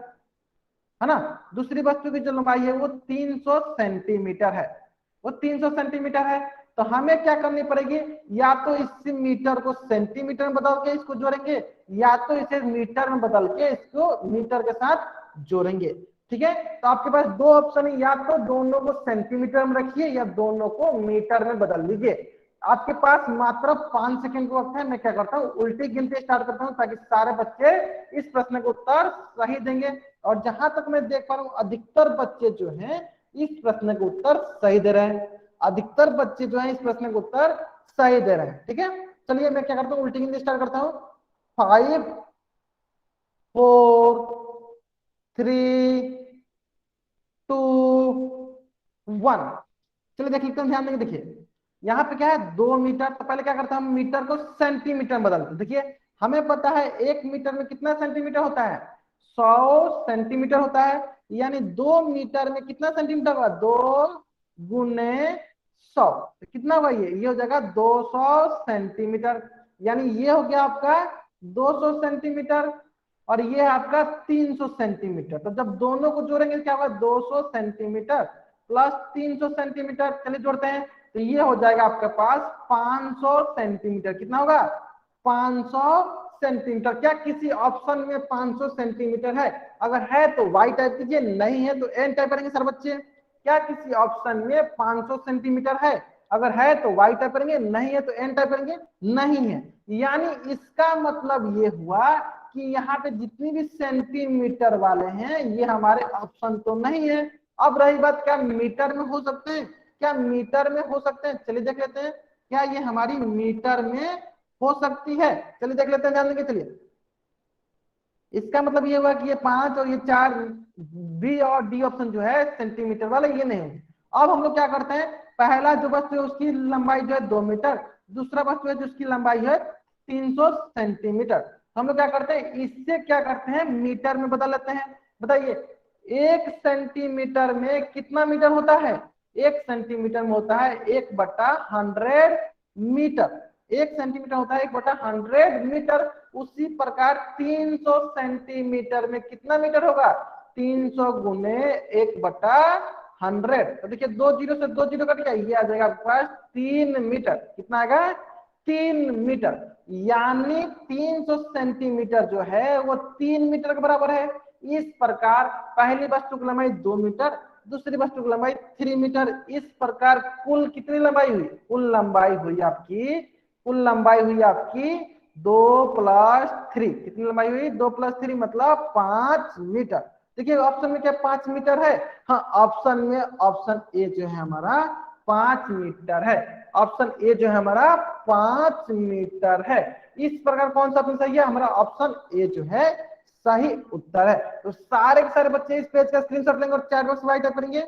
है ना। दूसरी वस्तु की जो लंबाई है वो 300 सेंटीमीटर है, वो 300 सेंटीमीटर है। तो हमें क्या करनी पड़ेगी? या तो इस मीटर को सेंटीमीटर में बदल के इसको जोड़ेंगे, या तो इसे मीटर में बदल के इसको मीटर के साथ जोड़ेंगे। ठीक है, तो आपके पास दो ऑप्शन है, या तो दोनों को सेंटीमीटर में रखिए या दोनों को मीटर में बदल लीजिए। आपके पास मात्र 5 सेकंड का वक्त है। मैं क्या करता हूँ, उल्टी गिनती स्टार्ट करता हूँ ताकि सारे बच्चे इस प्रश्न का उत्तर सही देंगे। और जहां तक मैं देख पा रहा हूँ अधिकतर बच्चे जो हैं इस प्रश्न का उत्तर सही दे रहे हैं। अधिकतर बच्चे जो हैं इस प्रश्न का उत्तर सही दे रहे हैं। ठीक है, चलिए मैं क्या करता हूँ, उल्टी गिनती स्टार्ट करता हूँ। 5 4 3 2 1। चलिए देख लेते हैं, ध्यान देंगे। देखिए यहाँ पे क्या है 2 मीटर, तो पहले क्या करते हैं हम मीटर को सेंटीमीटर में बदलते हैं। देखिए हमें पता है 1 मीटर में कितना सेंटीमीटर होता है? 100 सेंटीमीटर होता है। यानी 2 मीटर में कितना सेंटीमीटर होगा? 2 गुने 100, तो कितना होगा? ये हो जाएगा 200 सेंटीमीटर। यानी ये हो गया आपका 200 सेंटीमीटर और ये है आपका 300 सेंटीमीटर। तो जब दोनों को जोड़ेंगे क्या होगा? 200 सेंटीमीटर प्लस 300 सेंटीमीटर। चलिए जोड़ते हैं, तो ये हो जाएगा आपके पास 500 सेंटीमीटर। कितना होगा? 500 सेंटीमीटर। क्या किसी ऑप्शन में 500 सेंटीमीटर है? अगर है तो वाई टाइप कीजिए, नहीं है तो एन टाइप करेंगे सर बच्चे। क्या किसी ऑप्शन में 500 सेंटीमीटर है? अगर है तो वाई टाइप करेंगे, नहीं है तो एन टाइप करेंगे। नहीं है, यानी इसका मतलब ये हुआ कि यहाँ पे जितनी भी सेंटीमीटर वाले हैं ये हमारे ऑप्शन तो नहीं है। अब रही बात, क्या मीटर में हो सकते हैं? क्या मीटर में हो सकते हैं? चलिए देख लेते हैं, क्या ये हमारी मीटर में हो सकती है? चलिए देख लेते हैं, ध्यान देंगे। चलिए इसका मतलब ये हुआ कि ये 5 और ये 4, बी और डी ऑप्शन जो है सेंटीमीटर वाले ये नहीं होंगे। अब हम लोग क्या करते हैं, पहला जो वस्तु है उसकी लंबाई जो है 2 मीटर, दूसरा वस्तु है जिसकी लंबाई है 300 सेंटीमीटर। हम लोग क्या करते हैं, इससे क्या करते हैं मीटर में बदल लेते हैं। बताइए 1 सेंटीमीटर में कितना मीटर होता है? 1 सेंटीमीटर में होता है 1/100 मीटर। 1 सेंटीमीटर होता है 1/100 मीटर। उसी प्रकार 300 सेंटीमीटर में कितना मीटर होगा? 300 गुने 1/100। तो देखिए 2 जीरो से 2 जीरो कट गया, ये आ जाएगा आपके पास 3 मीटर। कितना आएगा? 3 मीटर, यानी 300 सेंटीमीटर जो है वो 3 मीटर के बराबर है। इस प्रकार पहली वस्तु की लंबाई 2 मीटर, दूसरी वस्तु की लंबाई 3 मीटर। इस प्रकार कुल कितनी लंबाई हुई? कुल लंबाई हुई आपकी 2 + 3। कितनी लंबाई हुई? 2 + 3 मतलब 5 मीटर। देखिए ऑप्शन में क्या 5 मीटर है? हाँ, ऑप्शन ए जो है हमारा 5 मीटर है। ऑप्शन ए जो है हमारा 5 मीटर है। इस प्रकार कौन सा ऑप्शन सही है? हमारा ऑप्शन ए जो है सही उत्तर है। तो सारे के सारे बच्चे इस पेज का स्क्रीनशॉट लेंगे और चैट बॉक्स में वाइट टाइप करेंगे।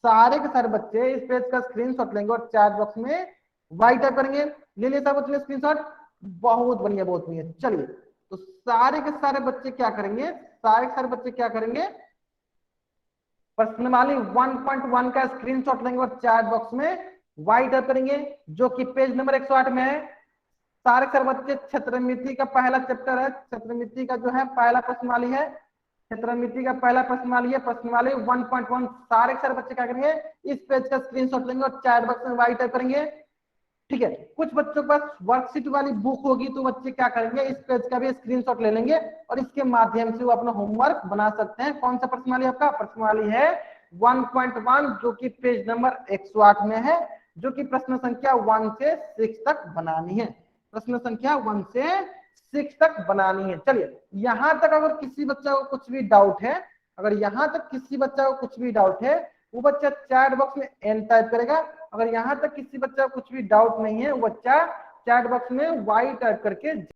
सारे के सारे बच्चे इस पेज का स्क्रीनशॉट लेंगे और चैट बॉक्स में वाइट टाइप करेंगे। ले लिया सब बच्चे स्क्रीनशॉट? बहुत बढ़िया, बहुत बढ़िया। चलिए, तो सारे के सारे बच्चे क्या करेंगे? सारे के सारे बच्चे क्या करेंगे? प्रश्नवाली 1.1 का स्क्रीनशॉट लेंगे और चैट बॉक्स में वाइट टाइप करेंगे, जो कि पेज नंबर 108 में है। सारे सारे बच्चे क्षेत्रमिति का पहला चैप्टर है, क्षेत्रमिति का जो है पहला प्रश्नवाली है, क्षेत्रमिति का पहला प्रश्नवाली है, प्रश्नवाली 1.1। सारे सारे बच्चे क्या करेंगे? इस पेज का स्क्रीनशॉट लेंगे और चैट बॉक्स में वाइट टाइप करेंगे। ठीक है, कुछ बच्चों के पास वर्कशीट वाली बुक होगी तो बच्चे क्या करेंगे? इस पेज का भी स्क्रीनशॉट ले लेंगे और इसके माध्यम से वो अपना होमवर्क बना सकते हैं। कौन सा प्रश्नवाली आपका? प्रश्नवाली है 1.1, जो कि पेज नंबर 108 में है, जो कि प्रश्न संख्या 1 से 6 तक बनानी है। प्रश्न संख्या 1 से 6 तक बनानी है। चलिए, यहां तक अगर किसी बच्चा को कुछ भी डाउट है, अगर यहां तक किसी बच्चा को कुछ भी डाउट है, वो बच्चा चैट बॉक्स में एन टाइप करेगा। अगर यहां तक किसी बच्चा को कुछ भी डाउट नहीं है, वो बच्चा चैट बॉक्स में वाई टाइप करके